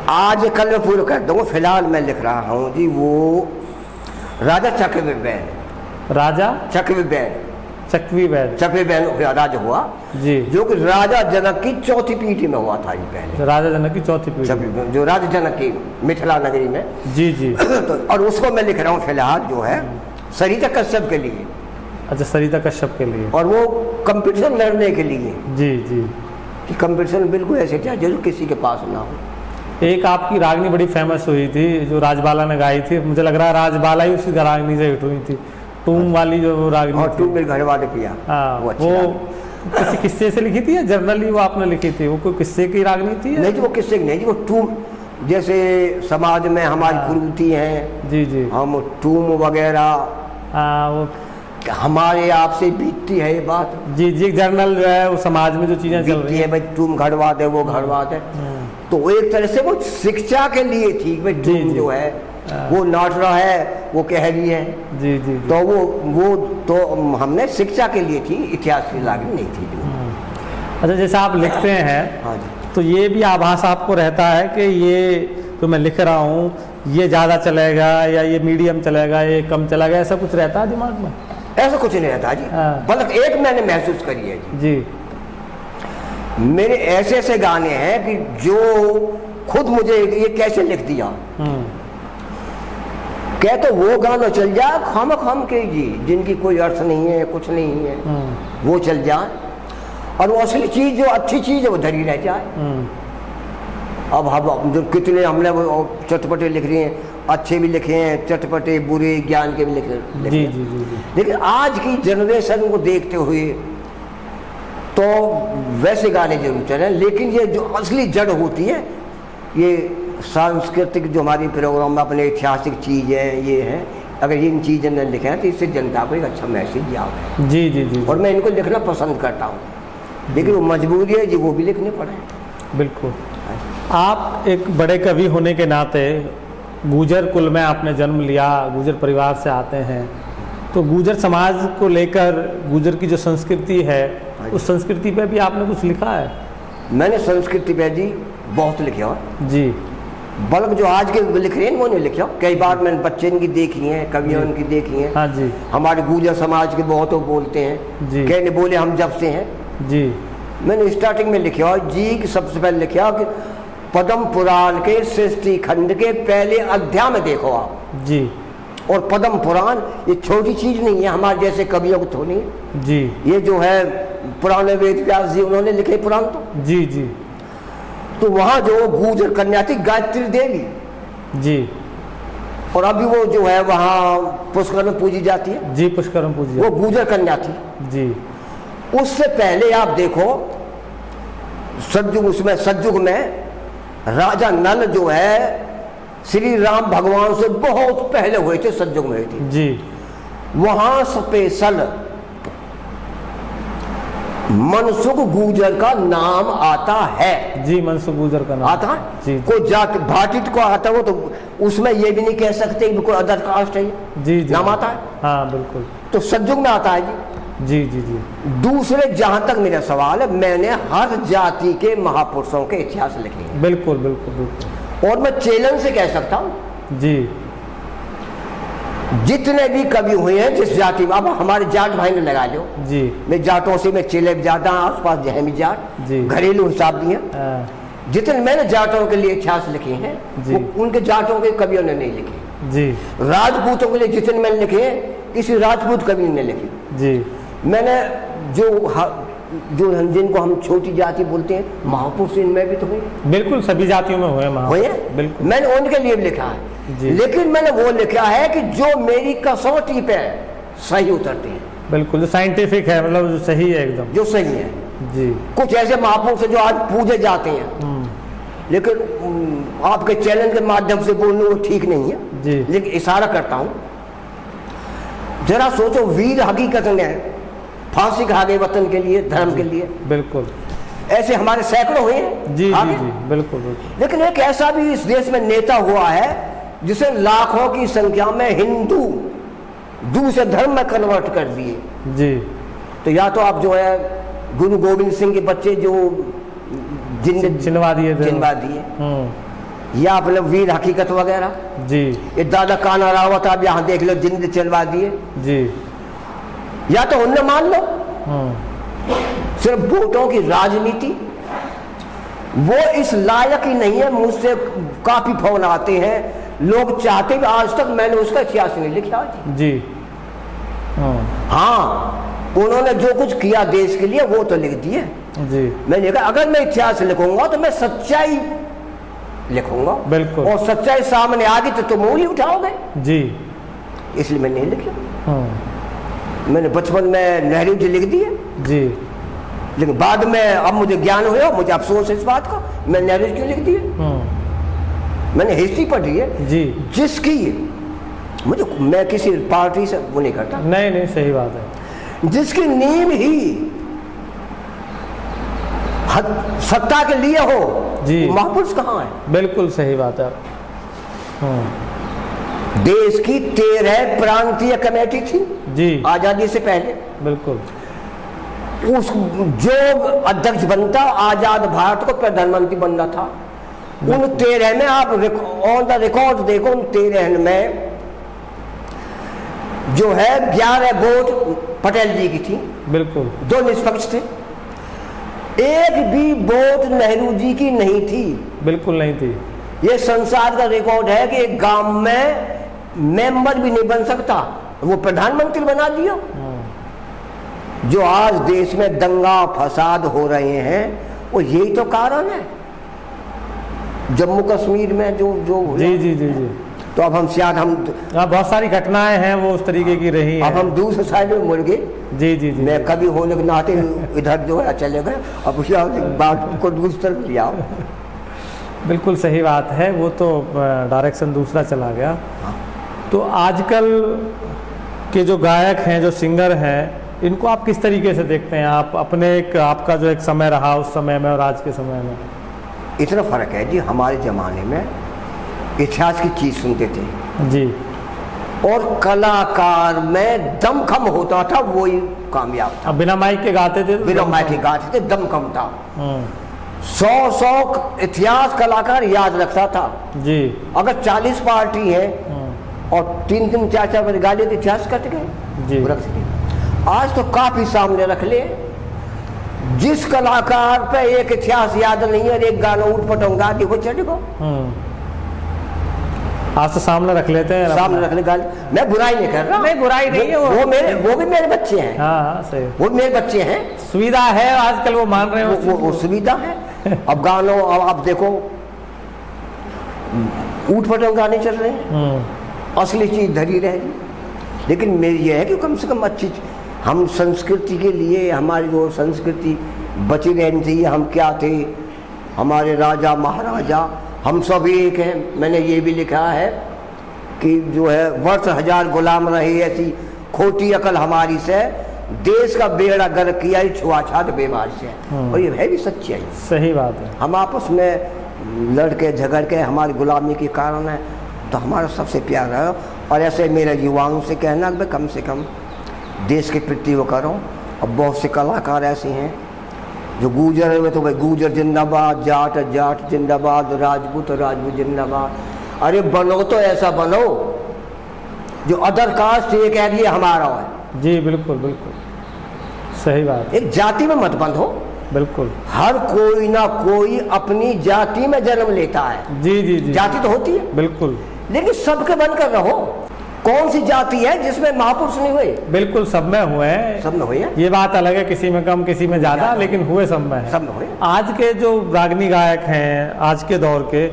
आज कल मैं पूरा कर दूंगा। फिलहाल मैं लिख रहा हूँ जी वो राजा चक्रविबैन, राजा चक्रविबैन राजा हुआ जी, जो कि राजा जनक की चौथी पीढ़ी में हुआ था जी। पहले राजा जनक की चौथी पीढ़ी, जो राजा जनक की मिथिला नगरी में, जी जी। तो और उसको मैं लिख रहा हूँ फिलहाल जो है सरिता कश्यप के लिए। अच्छा, सरिता कश्यप के लिए, और वो कंपटीशन लड़ने के लिए जी जी। कि कंपटीशन बिल्कुल ऐसे था जो किसी के पास ना हो। एक आपकी रागनी बड़ी फेमस हुई थी जो राजबाला ने गाई थी, मुझे लग रहा है राजबाला ही उसी रागनी से हिट हुई थी, टूम वाली जो रागनी और टूम मेरे घर वाले किया। हाँ, वो किसी किस्से से लिखी थी या जर्नली वो आपने लिखी थी? वो कोई किस्से की रागनी थी? नहीं जी, वो किस्से की नहीं जी, वो टूम जैसे समाज में हमारी कुरीति हैं जी जी, हम टूम वगैरह वो हमारे आपसे बीतती है ये बात। जी जी, जर्नल जो है वो समाज में जो चीजें चल रही है भाई, टूम घड़वा दे वो घड़वा दे, तो वो एक तरह से वो शिक्षा के लिए थी भाई। टूम जो है वो नाच रहा है, वो कह रही है जी जी, तो वो तो हमने शिक्षा के लिए थी, इतिहास की लागू नहीं थी जो। अच्छा, जैसे आप लिखते हैं हाँ जी, तो ये भी आभास आपको रहता है कि ये जो मैं लिख रहा हूँ ये ज़्यादा चलेगा या ये मीडियम चलेगा, ये कम चलेगा, ऐसा कुछ रहता है दिमाग में? ऐसा कुछ नहीं रहता जी, बल्कि एक मैंने महसूस करी है जी। मेरे ऐसे ऐसे गाने हैं कि जो खुद मुझे ये कैसे लिख दिया, कह तो वो गाना चल जाए खाम के जी, जिनकी कोई अर्थ नहीं है, कुछ नहीं है, वो चल जाए, और वो असली चीज जो अच्छी चीज है वो धरी रह जाए। अब हम जो कितने हमने वो चटपटे लिख रहे हैं, अच्छे भी लिखे हैं, चटपटे बुरे ज्ञान के भी लिखे जी, जी, जी, जी। लेकिन आज की जनरेशन को देखते हुए तो वैसे गाने जरूर चले, लेकिन ये जो असली जड़ होती है, ये सांस्कृतिक जो हमारी प्रोग्राम में अपने ऐतिहासिक चीज़ें ये हैं, अगर इन चीज़ें न लिखे हैं तो इससे जनता को एक अच्छा मैसेज जाए। जी जी जी, और मैं इनको लिखना पसंद करता हूँ, लेकिन वो मजबूरी है जी, वो भी लिखने पड़े। बिल्कुल। आप एक बड़े कवि होने के नाते गुर्जर कुल में आपने जन्म लिया, गुर्जर परिवार से आते हैं, तो गुर्जर समाज को लेकर गुर्जर की जो संस्कृति है उस संस्कृति पे भी आपने कुछ लिखा है? मैंने संस्कृति पे जी बहुत लिखा जी, बल्कि जो आज के लिख रहे हैं वो नहीं लिखा। कई बार मैंने बच्चे इनकी देखी हैं, कवियों उनकी देखी हैं। हाँ जी, हमारे गुर्जर समाज के बहुत बोलते हैं जी, कहने बोले हम जब से हैं जी। मैंने स्टार्टिंग में लिखा जी कि सबसे पहले लिखा कि पद्म पुराण के सृष्टि खंड के पहले अध्याय में देखो आप जी। और पद्म पुराण ये छोटी चीज नहीं है, हमारे जैसे कवियों को थोड़ी जी, ये जो है पुराने वेद व्यास जी उन्होंने लिखे पुराण तो जी जी। तो वहाँ जो गुर्जर कन्या थी गायत्री देवी जी, और अभी वो जो है वहाँ पुष्कर में पूजी जाती है जी, पुष्कर में पूजी, वो गुर्जर कन्या थी जी। उससे पहले आप देखो सतयुग में राजा नल जो है श्री राम भगवान से बहुत पहले हुए थे, सतयुग में हुए थे जी। वहां स्पेशल मनसुख गुर्जर का नाम आता है जी, मनसुख गुर्जर का नाम आता है जी। कोई जाति भाटित को आता हो तो उसमें ये भी नहीं कह सकते कि कोई अदर कास्ट है जी, जी, नाम आता है। हाँ बिल्कुल, तो सतयुग में आता है जी जी जी जी। दूसरे, जहां तक मेरा सवाल है, मैंने हर जाति के महापुरुषों के इतिहास लिखे हैं। बिल्कुल बिल्कुल बिल्कुल। और मैं चैलेंज से कह सकता हूं जी, जितने भी कवि हुए हैं जिस जाति में, अब हमारे जाट भाई ने लगा लो जी, मैं जाटों से मैं चेले जाता हूँ, आस पास जहमी जाट जी, घरेलू हिसाब दिए, जितने मैंने जाटों के लिए इतिहास लिखे हैं वो उनके जाटों के कवियों ने नहीं लिखे जी। राजपूतों के लिए जितने मैंने लिखे हैं किसी राजपूत कवि ने लिखे जी। मैंने जो जिनको हम छोटी जाति बोलते हैं महापुरुष इनमें भी तो हुए, बिल्कुल सभी जातियों में हुए हुए बिल्कुल। मैंने उनके लिए भी लिखा है, लेकिन मैंने वो लिखा है कि जो मेरी कसौटी पे सही उतरते हैं, बिल्कुल जो साइंटिफिक है, मतलब जो सही है एकदम, जो सही है जी। कुछ ऐसे महापुरुष जो आज पूजे जाते हैं, लेकिन आपके चैनल के माध्यम से बोलना वो ठीक नहीं है जी, लेकिन इशारा करता हूं, जरा सोचो वीर हकीकत में फांसी खा गए वतन के लिए, धर्म के लिए, बिल्कुल ऐसे हमारे सैकड़ों हुए हैं जी जी जी, बिल्कुल बिल्कुल। लेकिन एक ऐसा भी इस देश में नेता हुआ है जिसे लाखों की संख्या में हिंदू दूसरे धर्म में कन्वर्ट कर दिए जी। तो या तो आप जो है गुरु गोविंद सिंह के बच्चे जो चिनवा दिए थे, चिनवा दिए, या अपने वीर हकीकत वगैरह जी, ये दादा काना रावत आप यहाँ देख लो जिंद चिनवा दिए जी। या तो उनने मान लो सिर्फ वोटों की राजनीति, वो इस लायक ही नहीं है। मुझसे काफी फोन आते हैं, लोग चाहते हैं, आज तक मैंने उसका इतिहास नहीं लिखा जी। हाँ, उन्होंने जो कुछ किया देश के लिए वो तो लिख दिए जी। मैंने कहा अगर मैं इतिहास लिखूंगा तो मैं सच्चाई लिखूंगा, बिल्कुल, और सच्चाई सामने आ गई तो तुम उंगली उठाओगे जी। इसलिए मैं नहीं लिखा। मैंने बचपन में नेहरू जी लिख दिए जी, लेकिन बाद में अब मुझे ज्ञान हुआ, मुझे अफसोस है इस बात का, मैं नेहरू जी क्यों लिख दिए। मैंने हिस्ट्री पढ़ी है जी, जिसकी मुझे, मैं किसी पार्टी से वो नहीं करता, नहीं नहीं सही बात है, जिसकी नींव ही सत्ता के लिए हो जी, महापुरुष कहाँ है। बिल्कुल सही बात है। देश की 13 प्रांतीय कमेटी थी जी, आजादी से पहले, बिल्कुल। उस जो अध्यक्ष बनता आजाद भारत को प्रधानमंत्री बनना था, उन 13 में आप ऑन द रिकॉर्ड देखो, उन 13 में जो है 11 वोट पटेल जी की थी, बिल्कुल, 2 निष्पक्ष थे, एक भी वोट नेहरू जी की नहीं थी, बिल्कुल नहीं थी। ये संसार का रिकॉर्ड है कि एक गांव में मेंबर भी नहीं बन सकता, वो प्रधानमंत्री बना दिया। जो आज देश में दंगा फसाद हो रहे हैं वो यही तो कारण है, जम्मू कश्मीर में जो जो जी जी जी जी। तो अब हम शायद हम बहुत सारी घटनाएं हैं वो उस तरीके की रही हैं। अब हम दूसरे साइड में मुड़ गए। जी जी जी। मैं कभी होने के नाते इधर जो है चले गए, अब बात को दूसरी तरफ लिया। बिल्कुल सही बात है, वो तो डायरेक्शन दूसरा चला गया। तो आजकल के जो गायक हैं, जो सिंगर हैं, इनको आप किस तरीके से देखते हैं? आप अपने आपका जो एक समय रहा उस समय में और आज के समय में इतना फर्क है जी। हमारे ज़माने में इतिहास की चीज़ सुनते थे जी, और कलाकार में दमखम होता था, वही कामयाब था। बिना माइक के गाते थे, बिना माइक के गाते थे, दमखम था। 100 इतिहास कलाकार याद रखता था जी। अगर 40 पार्टी है और 3 4 बजे गा लिए तो इतिहास कट गए जी। आज तो काफी सामने रख ले, जिस कलाकार पे एक इतिहास याद नहीं है और एक गाना उठ पटंग गा दी वो चढ़ गो। आज तो सामने रख लेते हैं, सामने रख ले गाली। मैं बुराई नहीं कर रहा, नहीं बुराई नहीं है, वो भी मेरे बच्चे हैं। हाँ सही, वो मेरे बच्चे हैं, सुविधा है आजकल, वो मान रहे हैं वो सुविधा है। अब गानों, अब आप देखो उठ पटंग गाने चल रहे हैं, असली चीज धरी रहेगी। लेकिन मेरी ये है कि कम से कम अच्छी, हम संस्कृति के लिए, हमारी जो संस्कृति बची रहनी चाहिए। हम क्या थे, हमारे राजा महाराजा, हम सब एक हैं। मैंने ये भी लिखा है कि जो है वर्ष 1000 गुलाम रहे, ऐसी खोटी अकल हमारी से देश का बेड़ा गर्क किया छुआछात बेमार से। और ये है भी सच्चाई, सही बात है। हम आपस में लड़के झगड़ के हमारी गुलामी के कारण है, तो हमारा सबसे प्यार है। और ऐसे मेरे युवाओं से कहना कि कम से कम देश के प्रति वो करो। अब बहुत से कलाकार ऐसे हैं जो गुजर में तो भाई गुजर जिंदाबाद, जाट जाट जिंदाबाद, राजपूत राजपूत जिंदाबाद। अरे बनो तो ऐसा बनो जो अदर कास्ट ये कह दिए हमारा है। जी बिल्कुल बिल्कुल सही बात। एक जाति में मत बंधो। बिल्कुल, हर कोई ना कोई अपनी जाति में जन्म लेता है। जी जी जी, जाति तो होती है, बिल्कुल, लेकिन सबके बनकर रहो। कौन सी जाति है जिसमें महापुरुष नहीं हुए? बिल्कुल सब में हुए हैं, सब में हुए हैं। ये बात अलग है, किसी में कम किसी में ज्यादा, लेकिन हुए सब में है। सब में हुए। आज के जो रागनी गायक हैं आज के दौर के,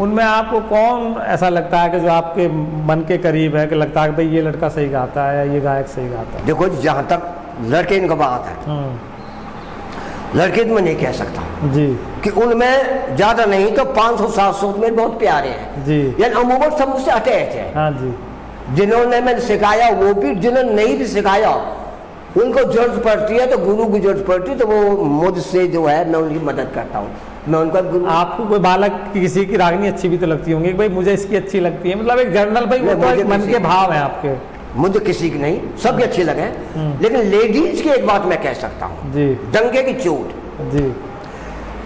उनमें आपको कौन ऐसा लगता है कि जो आपके मन के करीब है, कि लगता है कि भाई ये लड़का सही गाता है या ये गायक सही गाता है? देखो जहाँ तक लड़के इनका बात है, लड़के तो मैं नहीं कह सकता जी कि उनमें ज्यादा नहीं तो 500-700 में बहुत प्यारे हैं जी, यानी अमूमन सब मुझसे अटैच है। हाँ जी, जिन्होंने मैंने सिखाया वो भी, जिन्होंने नहीं भी सिखाया उनको जरूरत पड़ती है तो गुरु की जरूरत पड़ती है, तो वो मुझसे जो है मैं उनकी मदद करता हूँ। मैं उनका गुरु। आपको कोई बालक की किसी की रागनी अच्छी भी तो लगती होंगी, भाई मुझे इसकी अच्छी लगती है, मतलब एक जनरल भाई वो तो एक मन के भाव है आपके। मुझे किसी की नहीं, सबके अच्छे लगे, लेकिन लेडीज की एक बात मैं कह सकता हूँ जी, डंके की चोट जी,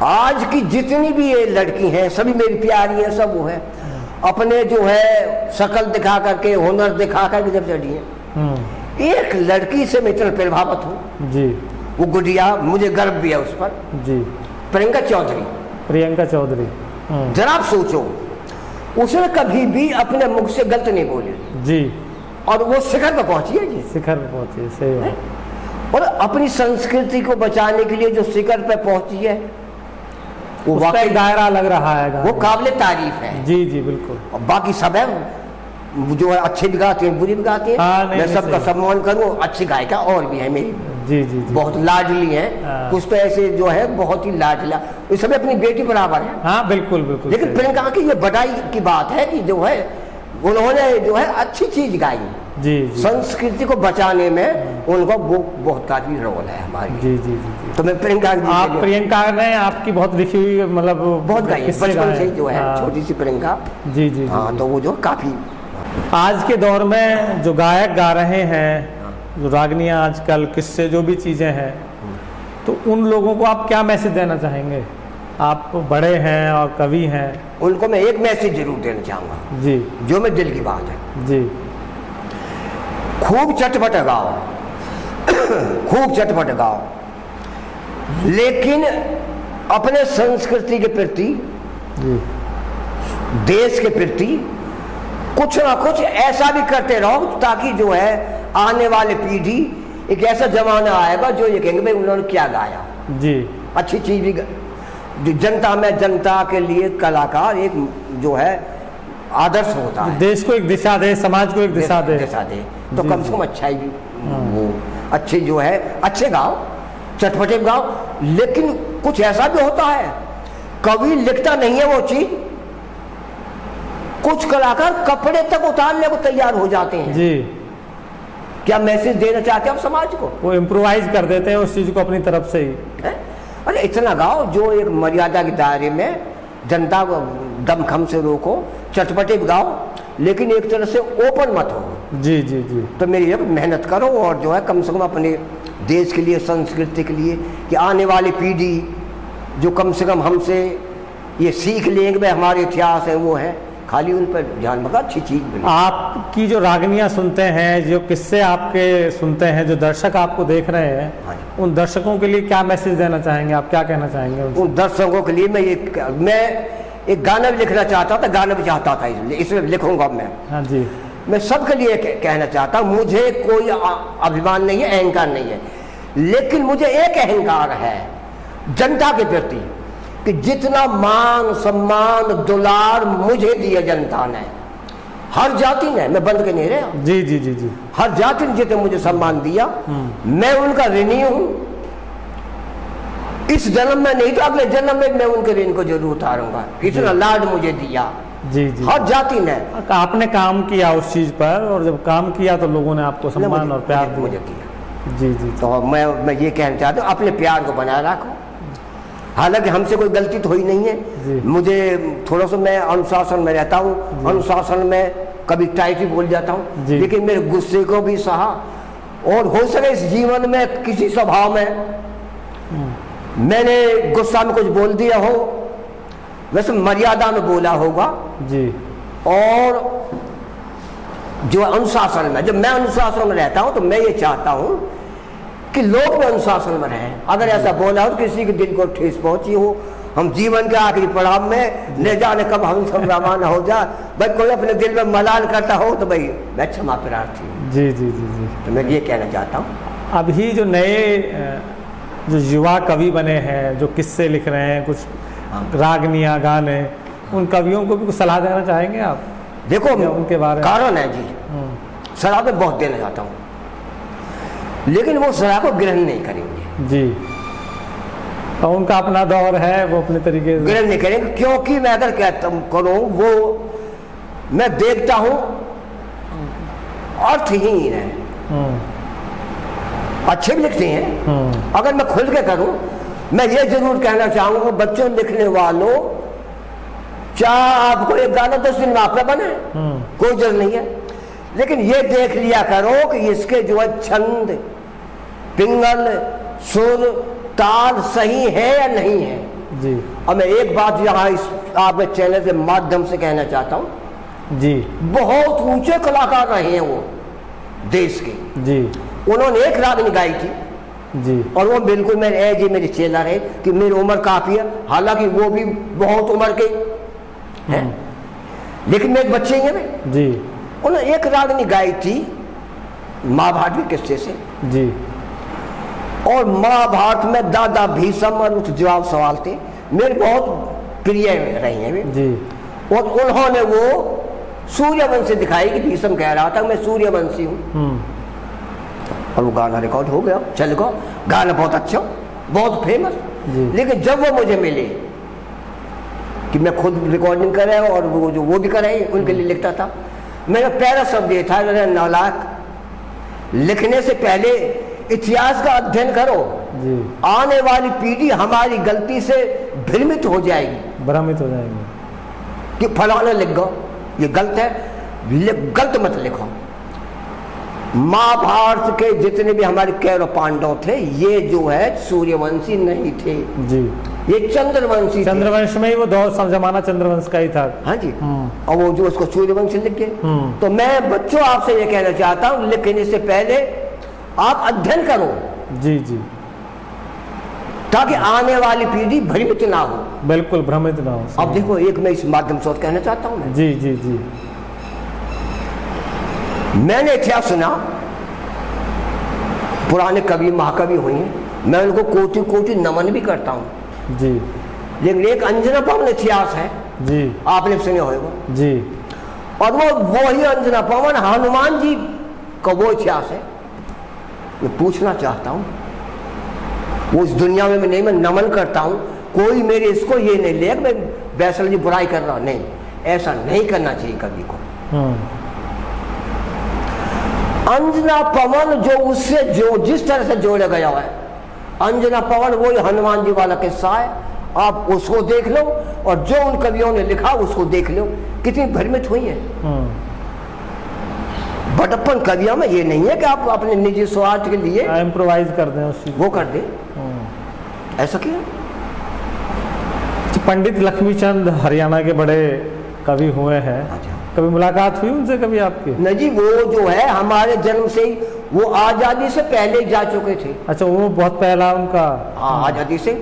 आज की जितनी भी ये लड़की हैं सभी मेरी प्यारी हैं, सब वो है अपने जो है शक्ल दिखा करके, हुनर दिखा करके जब चढ़ी है। एक लड़की से मैं इतना प्रभावित हूँ जी, वो गुड़िया, मुझे गर्व भी है उस पर, जी, प्रियंका चौधरी। प्रियंका चौधरी। जरा आप सोचो, उसने कभी भी अपने मुख से गलत नहीं बोली जी, और वो शिखर पर पहुंची है जी, शिखर पर पहुंची है, सही बात। और अपनी संस्कृति को बचाने के लिए जो शिखर पर पहुंची है वो उसका वाकई एक दायरा लग रहा है, वो काबिले तारीफ है। जी, जी, बिल्कुल। और बाकी सब है जो है अच्छे भी गाते हैं, बुरी भी गाते हैं। हाँ, नहीं, मैं नहीं, सबका सही। सम्मान करूँ, अच्छी गायिका और भी है मेरी, जी, जी, जी, बहुत लाडली है। हाँ। कुछ तो ऐसे जो है बहुत ही लाडला, इस समय अपनी बेटी बराबर है। हाँ, बिल्कुल, बिल्कुल। लेकिन सही। प्रियंका की ये बड़ाई की बात है कि जो है उन्होंने जो है अच्छी चीज गाई, जी, जी, संस्कृति को बचाने में उनका वो बहुत काफी रोल है हमारी। जी, जी, जी। तो मैं प्रियंका जी आप प्रियंका ने आपकी बहुत लिखी हुई, मतलब बहुत गाई है, किससे बचपन गाए? से जो है हाँ, छोटी सी प्रियंका। जी, जी, हाँ, जी। तो वो जो काफी आज के दौर में जो गायक गा रहे हैं, जो रागनियाँ आजकल किससे जो भी चीज़ें हैं, तो उन लोगों को आप क्या मैसेज देना चाहेंगे? आप बड़े हैं और कवि हैं। उनको मैं एक मैसेज जरूर देना चाहूंगा, जी, जो मेरे दिल की बात है। जी, खूब चटपट गाओ खूब चटपट गाओ, लेकिन अपने संस्कृति के प्रति, जी, देश के प्रति कुछ ना कुछ ऐसा भी करते रहो ताकि जो है आने वाली पीढ़ी, एक ऐसा जमाना आएगा जो ये कहेंगे भाई उन्होंने क्या गाया। जी, अच्छी चीज भी जो जनता में, जनता के लिए कलाकार एक जो है आदर्श होता है, देश को एक दिशा दे, समाज को एक दिशा दे। तो जी, कम से कम अच्छा ही वो अच्छे जो है अच्छे गाओ, चटपटे गाओ। लेकिन कुछ ऐसा भी होता है, कवि लिखता नहीं है वो चीज, कुछ कलाकार कपड़े तक उतारने को तैयार हो जाते हैं। जी, क्या मैसेज देना चाहते हैं आप समाज को? वो इम्प्रोवाइज कर देते हैं उस चीज को अपनी तरफ से ही। है? अरे इतना गाओ जो एक मर्यादा के दायरे में, जनता को दमखम से रोको, चटपटे भी गाओ, लेकिन एक तरह से ओपन मत हो। जी, जी, जी, तो मेरी एक मेहनत करो और जो है कम से कम अपने देश के लिए, संस्कृति के लिए, कि आने वाली पीढ़ी जो कम से कम हमसे ये सीख लेंगे भाई हमारे इतिहास है, वो है, खाली उन पर ध्यान रखा, अच्छी चीज बनी। आपकी जो रागनियाँ सुनते हैं, जो किस्से आपके सुनते हैं, जो दर्शक आपको देख रहे हाँ हैं, जी। उन दर्शकों के लिए क्या मैसेज देना चाहेंगे? आप क्या कहना चाहेंगे उनसे? उन दर्शकों के लिए मैं एक गाना भी लिखना चाहता था, गाना भी चाहता था, इसमें लिखूंगा मैं। हाँ जी, मैं सबके लिए कहना चाहता हूँ, मुझे कोई अभिमान नहीं है, अहंकार नहीं है, लेकिन मुझे एक अहंकार है जनता के प्रति कि जितना मान सम्मान दुलार मुझे दिया जनता ने, हर जाति ने, मैं बंद के नहीं रहा, जी, जी, जी, जी, हर जाति ने जितने मुझे सम्मान दिया, मैं उनका ऋणी हूं। इस जन्म में नहीं तो अगले जन्म में मैं उनके ऋण को जरूर उतारूंगा। इतना लाड मुझे दिया जी, जी। हर जाति ने, आपने काम किया उस चीज पर, और जब काम किया तो लोगों ने आपको सम्मान और प्यार मुझे दिया। दिया। जी, जी, तो मैं ये कहना चाहता हूँ, अपने प्यार को बनाए रखो। हालांकि हमसे कोई गलती तो हुई नहीं जी। है, मुझे थोड़ा सा, मैं अनुशासन में रहता हूँ, अनुशासन में कभी टाइट ही बोल जाता हूँ, जी। लेकिन मेरे गुस्से को भी सहा, और हो सके इस जीवन में किसी स्वभाव में मैंने गुस्सा में कुछ बोल दिया हो, वैसे मर्यादा में बोला होगा। जी, और जो अनुशासन में, जब मैं अनुशासन में रहता हूं तो मैं ये चाहता हूं कि लोग भी अनुशासन में रहें। अगर ऐसा बोला हो किसी के दिल को ठेस पहुंची हो, हम जीवन के आखिरी पड़ाव में न जाने कब हम सब रवाना हो जा, भाई कोई अपने दिल में मलाल करता हो तो भाई मैं क्षमा प्रार्थी हूँ। जी, जी, जी, जी। तो मैं ये कहना चाहता हूँ। अभी जो नए जो युवा कवि बने हैं, जो किस्से लिख रहे हैं, कुछ रागनियाँ गाने, उन कवियों को भी कुछ सलाह देना चाहेंगे आप? देखो उनके बारे में कारण है जी, सलाह मैं बहुत देना चाहता हूँ, लेकिन वो सलाह को ग्रहण नहीं करेंगे जी, और उनका अपना दौर है, वो अपने तरीके से ग्रहण नहीं करेंगे। क्योंकि मैं अगर कहता करूँ, वो मैं देखता हूँ अर्थहीन है। अच्छे भी लिखते हैं, अगर मैं खुल के करूँ मैं ये जरूर कहना चाहूंगा बच्चों लिखने वालों, चाहे आपको एक गाना 10 दिन में आपका बने, कोई जरूरत नहीं है, लेकिन ये देख लिया करो कि इसके जो है छंद, पिंगल, सुर, ताल सही है या नहीं है जी। और मैं एक बात यहाँ इस आपके चैनल के माध्यम से कहना चाहता हूँ जी, बहुत ऊंचे कलाकार रहे हैं वो देश के जी उन्होंने एक रागनी गाई थी जी, और वो बिल्कुल मेरे जी मेरे चेला रहे कि मेरी उम्र काफी है, हालांकि वो भी बहुत उम्र के हैं लेकिन मेरे बच्चे हैं वे। जी उन्होंने एक रागनी गाई थी महाभारत के किस्से से, जी, और महाभारत में दादा भीष्म और उस जवाब सवाल थे मेरे बहुत प्रिय रही हैं वे जी। और उन्होंने वो सूर्यवंशी दिखाई कि भीष्म कह रहा था मैं सूर्यवंशी हूँ और वो गाना रिकॉर्ड हो गया, चल गया, गाना बहुत अच्छा, बहुत फेमस। लेकिन जब वो मुझे मिले कि मैं खुद रिकॉर्डिंग कर रहा हूँ और वो जो वो भी कर रहे हैं उनके लिए लिखता था, मेरा पहला शब्द ये था नालायक, लिखने से पहले इतिहास का अध्ययन करो जी। आने वाली पीढ़ी हमारी गलती से भ्रमित हो जाएगी, भ्रमित हो जाएंगे कि फलाना लिख गो ये गलत है, गलत मत लिखो। महाभारत के जितने भी हमारे कौरव पांडव थे ये जो है सूर्यवंशी नहीं थे जी, ये चंद्रवंशी थे। चंद्रवंश में ही वो दौर जमाना चंद्रवंश का ही था। हाँ जी, और वो जो उसको सूर्यवंशी लिख के, तो मैं बच्चों आपसे ये कहना चाहता हूँ लिखने से पहले आप अध्ययन करो जी जी, ताकि आने वाली पीढ़ी भ्रमित ना हो। बिल्कुल भ्रमित ना हो। अब देखो एक मैं इस माध्यम से कहना चाहता हूँ मैं, जी जी जी, मैंने इतिहास सुना, पुराने कवि महाकवि हुए हैं, मैं उनको कोटि कोटि नमन भी करता हूँ जी, लेकिन एक अंजना पवन इतिहास है जी, आपने सुने होगा जी, और वो ही अंजना पवन हनुमान जी का वो इतिहास है। मैं पूछना चाहता हूँ वो इस दुनिया में नहीं, मैं नमन करता हूँ, कोई मेरे इसको ये नहीं ले मैं वैसल जी बुराई कर रहा हूँ, नहीं, ऐसा नहीं करना चाहिए कवि को। अंजना पवन जो उससे जो जिस तरह से जोड़ा गया है, अंजना पवन वही हनुमान जी वाला किस्सा है, आप उसको देख लो और जो उन कवियों ने लिखा उसको देख लो, कितनी भ्रमित हुई है। बटप्पन कवियों में ये नहीं है कि आप अपने निजी स्वार्थ के लिए इम्प्रोवाइज कर दें उस वो कर दे, ऐसा क्यों? पंडित लक्ष्मीचंद हरियाणा के बड़े कवि हुए हैं, कभी मुलाकात हुई उनसे कभी आपकी? नहीं जी, वो जो है हमारे जन्म से ही वो आजादी से पहले जा चुके थे। अच्छा, वो बहुत पहला उनका? हाँ, आजादी से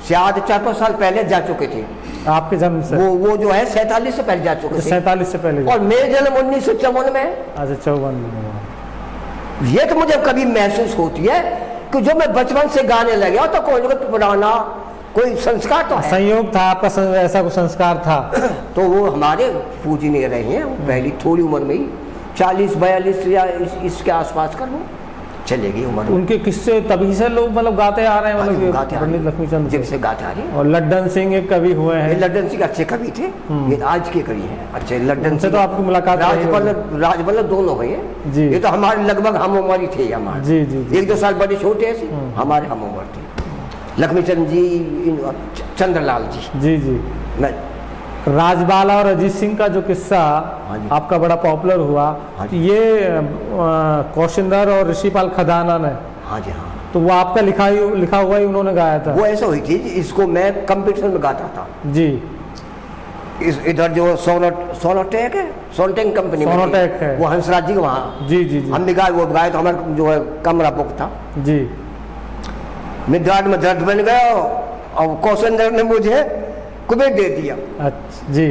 शायद 4-5 साल पहले जा चुके थे आपके जन्म से? वो जो है 47 से पहले जा चुके थे। 47 से पहले? और मेरे जन्म 1954 में। अच्छा, 54 में। ये तो मुझे कभी महसूस होती है कि जो मैं बचपन से गाने लगे तो कोई पुराना कोई संस्कार तो है। संयोग था आपका, ऐसा कुछ संस्कार था? तो वो हमारे पूजनीय रहे हैं, पहली थोड़ी उम्र में ही 40-42 या इसके आसपास कर वो चले गई उम्र। उनके किस्से तभी से लोग मतलब गाते आ रहे हैं, मतलब पंडित लक्ष्मीचंद जब से गाते आ रहे हैं। और लड्डन सिंह एक कवि हुए हैं। लड्डन सिंह अच्छे कवि थे, ये आज के कवि हैं अच्छे। लड्डन सिंह तो आपकी मुलाकात? राजबल्लभ दोनों हुए हैं जी। ये तो हमारे लगभग हम उम्र ही थे हमारे जी जी, 1-2 साल बड़े छोटे ऐसे हमारे हम उम्र थे। लक्ष्मीचंद जी, चंद्रलाल जी जी जी। मैं राजबाला और अजीत सिंह का जो किस्सा आपका बड़ा पॉपुलर हुआ, ये कौशिंदर और ऋषिपाल खदाना ने, हाँ जी हाँ, तो वो आपका लिखा हुआ ही उन्होंने गाया था? वो ऐसा हुई थी, इसको मैं कंपटीशन में गाता था जी। इधर जो सोनोटेक है, सोनटेक कंपनी सोनोटेक है, वो हंसराज जी वहाँ जी जी जी, हम भी गाए, वो गाए तो हमारा जो है कमरा बुक था जी। मिजाज में दर्द बन गया और कौशिंदर ने मुझे कुबेर दे दिया। अच्छा जी।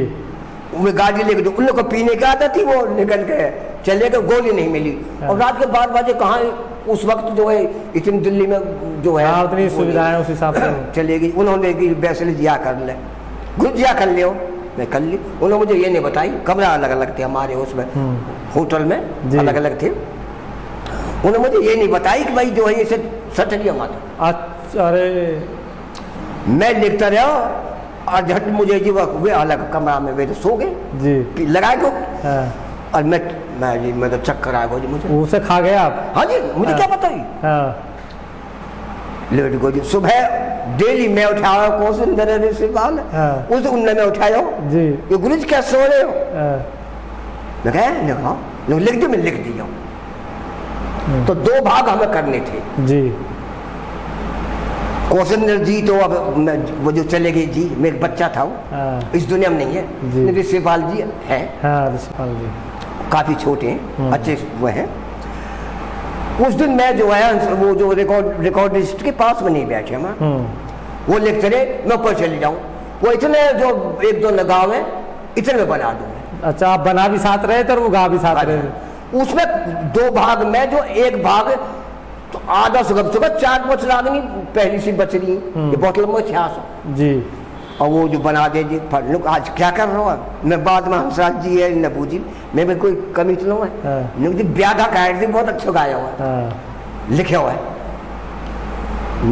वो गाड़ी लेके उन लोग को पीने की आदत थी, वो निकल गए चले गए, गोली नहीं मिली। और रात के 12 बजे कहाँ उस वक्त जो है इतनी दिल्ली में जो है उतनी सुविधाएं उस हिसाब से चले गई। उन्होंने वैसे जिया कर ले, गुजिया कर लियो, मैं कर ली। उन्होंने मुझे ये नहीं बताई, कमरा अलग अलग थे हमारे उसमें होटल में अलग अलग थे। उन्होंने मुझे ये नहीं बताई कि भाई जो है इसे सट लिया माता। अच्छा, अरे मैं लिखता रहा और झट मुझे जी वे अलग कमरा में वे तो सो गए जी, लगाए को। और मैं तो चक्कर आया जी मुझे। उसे खा गए आप? हाँ जी, मुझे क्या पता ही। लेट गो जी सुबह डेली मैं उठाया क्वेश्चन दे रहे से बाल उस दिन मैं उठाया जी ये गुरुजी क्या सो रहे हो हाँ, मैं कहा लिख दो मैं लिख दिया तो 2 भाग हमें करने थे जी क्वेश्चन जी तो अब वो जो चले गए जी मेरे बच्चा था वो हाँ, इस दुनिया में नहीं जी। है ऋषिपाल जी है हाँ ऋषिपाल जी काफी छोटे हैं अच्छे वो हैं उस दिन मैं जो है वो जो रिकॉर्डिस्ट के पास में नहीं बैठे हम वो लिखते रहे मैं ऊपर चले जाऊं वो इतने जो 1-2 लगाव है इतने में बना दूंगा अच्छा आप बना भी साथ रहे थे और वो गा भी साथ रहे थे उसमें 2 भाग में जो एक भाग तो आधा सुगम सुगम 4-5 लागनी पहली सी बच रही ये बोतल में 66 जी और वो जो बना दे जी लोग आज क्या कर रहा हूँ मैं बाद में हंसराज जी है नबू जी मैं भी कोई कमी तो नहीं है हाँ, ब्यादा काट दी बहुत अच्छा गाया हुआ है हाँ, लिखे हुआ है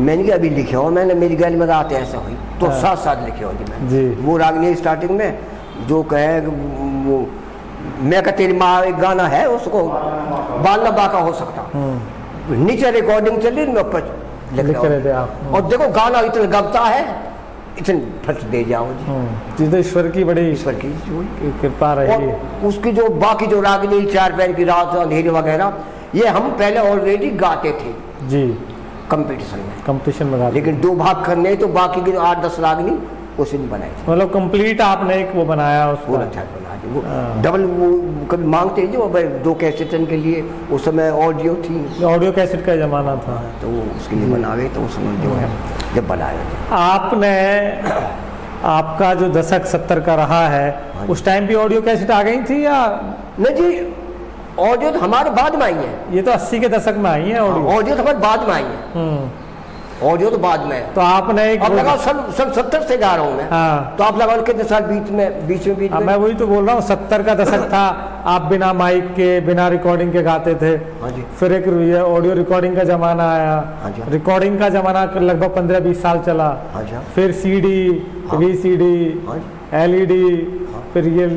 मैंने कहा अभी लिखे हुआ मैंने मेरी गैल में गाते ऐसा हुई तो हाँ। साथ लिखे हुआ जी मैं जी वो रागनी स्टार्टिंग में जो कहे वो मैं का तेरी माँ एक गाना है उसको बाल नबा का हो सकता नीचे रिकॉर्डिंग चली मैं ऊपर लिख लिख रहा रहे थे हूँ आप और देखो गाना इतना गबता है इतने फट दे जाओ जी जी तो ईश्वर की बड़ी ईश्वर की जो कृपा रही है और उसकी जो बाकी जो रागनी 4 पैर की रात अंधेरी वगैरह ये हम पहले ऑलरेडी गाते थे जी कंपटीशन में कंपटीशन में गाते लेकिन 2 भाग करने तो बाकी की 8-10 रागनी उसी ने बनाई थी मतलब कंप्लीट आपने एक वो बनाया वो उसका अच्छा बना दी वो हाँ। डबल वो कभी मांगते हैं जो 2 कैसेटन के लिए उस समय ऑडियो थी ऑडियो कैसेट का जमाना था तो वो उसके लिए बना गए तो उसमें जो है जब बनाए थे आपने आपका जो दशक 70 का रहा है हाँ उस टाइम भी ऑडियो कैसेट आ गई थी या नहीं जी ऑडियो तो हमारे बाद में आई है ये तो 80 के दशक में आई है ऑडियो ऑडियो तो हमारे बाद में आई है ऑडियो तो बाद में है तो आपने एक अब लगाओ सन 70 से गा रहा हूँ मैं हाँ तो आप लगाओ कितने साल बीच में मैं वही तो बोल रहा हूँ 70 का दशक था आप बिना माइक के बिना रिकॉर्डिंग के गाते थे हाँ जी फिर एक ये ऑडियो रिकॉर्डिंग का जमाना आया हाँ जी रिकॉर्डिंग का जमाना लगभग 15-20 साल चला हाँ जी फिर सीडी हाँ। VCD हाँ जी LED फिर ये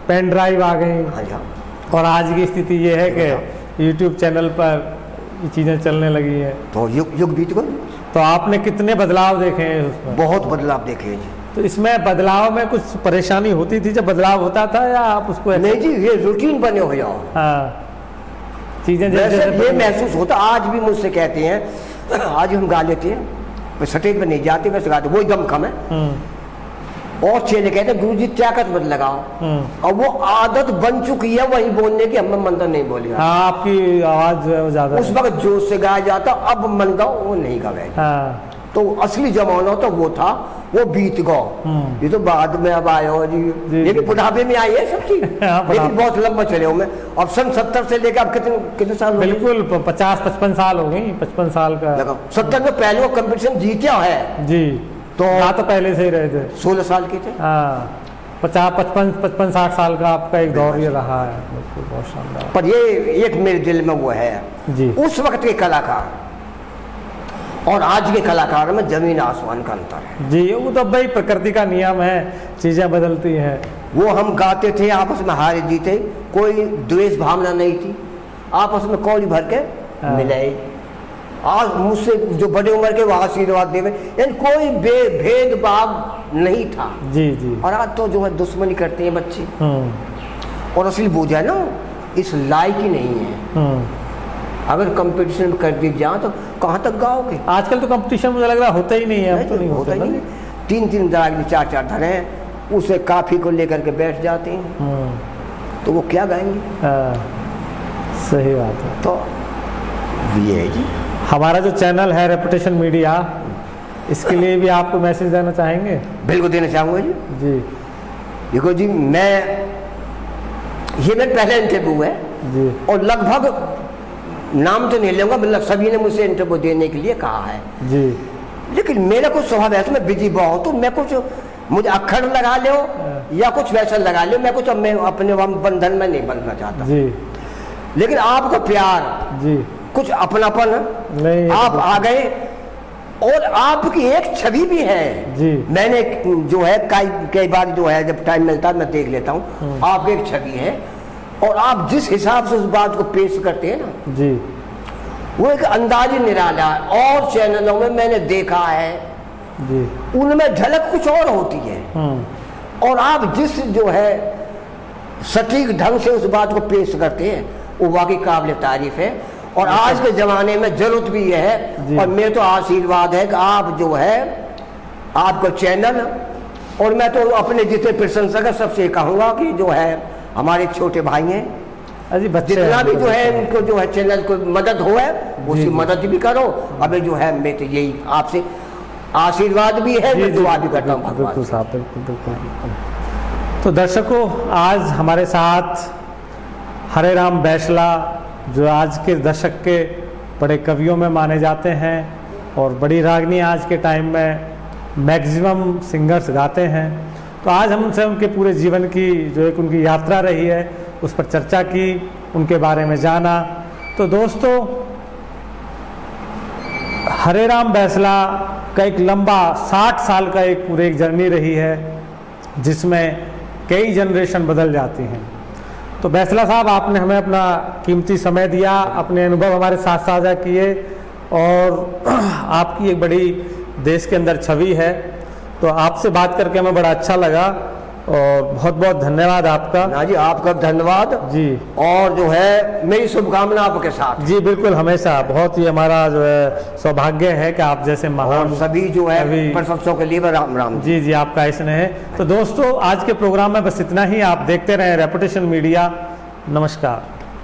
पेन ड्राइव आ गई हाँ जी और आज की स्थिति ये है कि यूट्यूब चैनल पर ये चीज़ें चलने लगी हैं तो युग बीत गए तो आपने कितने बदलाव देखे हैं उसमें बहुत बदलाव देखे हैं जी तो इसमें बदलाव में कुछ परेशानी होती थी जब बदलाव होता था या आप उसको नहीं जी ये रूटीन बने हो जाओ हाँ चीज़ें वैसे जैसे ये महसूस होता आज भी मुझसे कहते हैं आज हम गा लेते हैं स्टेज पर नहीं जाते वैसे गाते वही दम कम है और चेले कहते हैं गुरुजी ताकत मत लगाओ और वो आदत बन चुकी है वही बोलने की हमें मंदिर नहीं बोलेगा हाँ आपकी आवाज जो है वो ज्यादा उस वक्त जोश से गाया जाता अब मन गाओ वो नहीं गाया हाँ तो असली जमाना तो वो था वो बीत गो ये तो बाद में अब आया हो जी ये भी बुढ़ापे में आई है सब चीज हाँ, लेकिन बहुत लंबा चले हो मैं अब सन 70 से लेकर अब कितने साल हो गए? बिल्कुल 50-55 साल हो गई 55 साल का लगाओ 70 में पहले वो कंपटीशन जीता है जी तो हाँ तो पहले से ही रहे थे 16 साल के थे हाँ 55-60 साल का आपका एक दौर ये रहा है बिल्कुल बहुत शानदार पर ये एक मेरे दिल में वो है जी उस वक्त के कलाकार और आज के कलाकार में जमीन आसमान का अंतर है जी वो तो भाई प्रकृति का नियम है चीजें बदलती हैं वो हम गाते थे आपस में हारे जीते कोई द्वेष भावना नहीं थी आपस में कौड़ी भर के मिले आज मुझसे जो बड़े उम्र के वो आशीर्वाद देवे यानी कोई भेदभाव नहीं था जी जी और आज तो जो है दुश्मनी करते हैं बच्चे और असली बोझ है ना इस लायक ही नहीं है अगर कंपटीशन कर दी जाए तो कहाँ तक गाओगे आजकल तो कंपटीशन मुझे लग रहा होता ही नहीं है अब तो नहीं होता होता ही नहीं 3-3 दराग 4-4 धरे हैं उसे काफी को लेकर के बैठ जाते हैं तो वो क्या गाएंगे सही बात है तो ये है जी हमारा जो चैनल है रेपुटेशन मीडिया इसके लिए भी आपको मैसेज देना चाहेंगे बिल्कुल देना चाहूँगा जी जी देखो जी मैं ये मेरा पहला इंटरव्यू है जी और लगभग नाम तो नहीं लूँगा मतलब सभी ने मुझसे इंटरव्यू देने के लिए कहा है जी लेकिन मेरा कुछ स्वभाव ऐसा मैं बिजी बहुत हूँ मैं कुछ मुझे अखड़ लगा लो या कुछ वैसा लगा लो मैं कुछ मैं अपने बंधन में नहीं बंधना चाहता जी लेकिन आपका प्यार जी कुछ अपनापन नहीं आप आ गए और आपकी एक छवि भी है जी मैंने जो है कई बार जो है जब टाइम मिलता है मैं देख लेता हूँ आपकी एक छवि है और आप जिस हिसाब से उस बात को पेश करते हैं ना जी वो एक अंदाज ही निराला है। और चैनलों में मैंने देखा है जी, उनमें झलक कुछ और होती है, और आप जिस जो है सटीक ढंग से उस बात को पेश करते हैं वो वाकई काबिल तारीफ है। और आज के ज़माने में ज़रूरत भी यह है, और मेरे तो आशीर्वाद है कि आप जो है आपका चैनल, और मैं तो अपने जितने प्रशंसक है सबसे कहूँगा कि जो है हमारे छोटे भाई हैं, अजी बच्चे जितना भी हैं, जो है इनको जो है चैनल को मदद हो है उसी मदद भी करो। अभी जो है मैं तो यही आपसे आशीर्वाद भी है, मैं दुआ भी करता हूँ भगवान बिल्कुल से। साहब, बिल्कुल बिल्कुल। तो दर्शकों, आज हमारे साथ हरे राम बैसला, जो आज के दशक के बड़े कवियों में माने जाते हैं और बड़ी रागनी आज के टाइम में मैक्सिमम सिंगर्स गाते हैं, तो आज हम उनसे उनके पूरे जीवन की जो एक उनकी यात्रा रही है उस पर चर्चा की, उनके बारे में जाना। तो दोस्तों, हरे राम बैसला का एक लंबा 60 साल का एक पूरे एक जर्नी रही है जिसमें कई जनरेशन बदल जाती हैं। तो बैसला साहब, आपने हमें अपना कीमती समय दिया, अपने अनुभव हमारे साथ साझा किए, और आपकी एक बड़ी देश के अंदर छवि है। तो आपसे बात करके हमें बड़ा अच्छा लगा, और बहुत बहुत धन्यवाद आपका। ना जी, आपका धन्यवाद जी, और जो है मेरी शुभकामना आपके साथ। जी बिल्कुल, हमेशा बहुत ही हमारा जो है सौभाग्य है कि आप जैसे महान और सभी जो है सभी- प्रशंसकों के लिए राम राम। जी जी, आपका ऐसा है। तो दोस्तों, आज के प्रोग्राम में बस इतना ही। आप देखते रहें रेपुटेशन मीडिया। नमस्कार।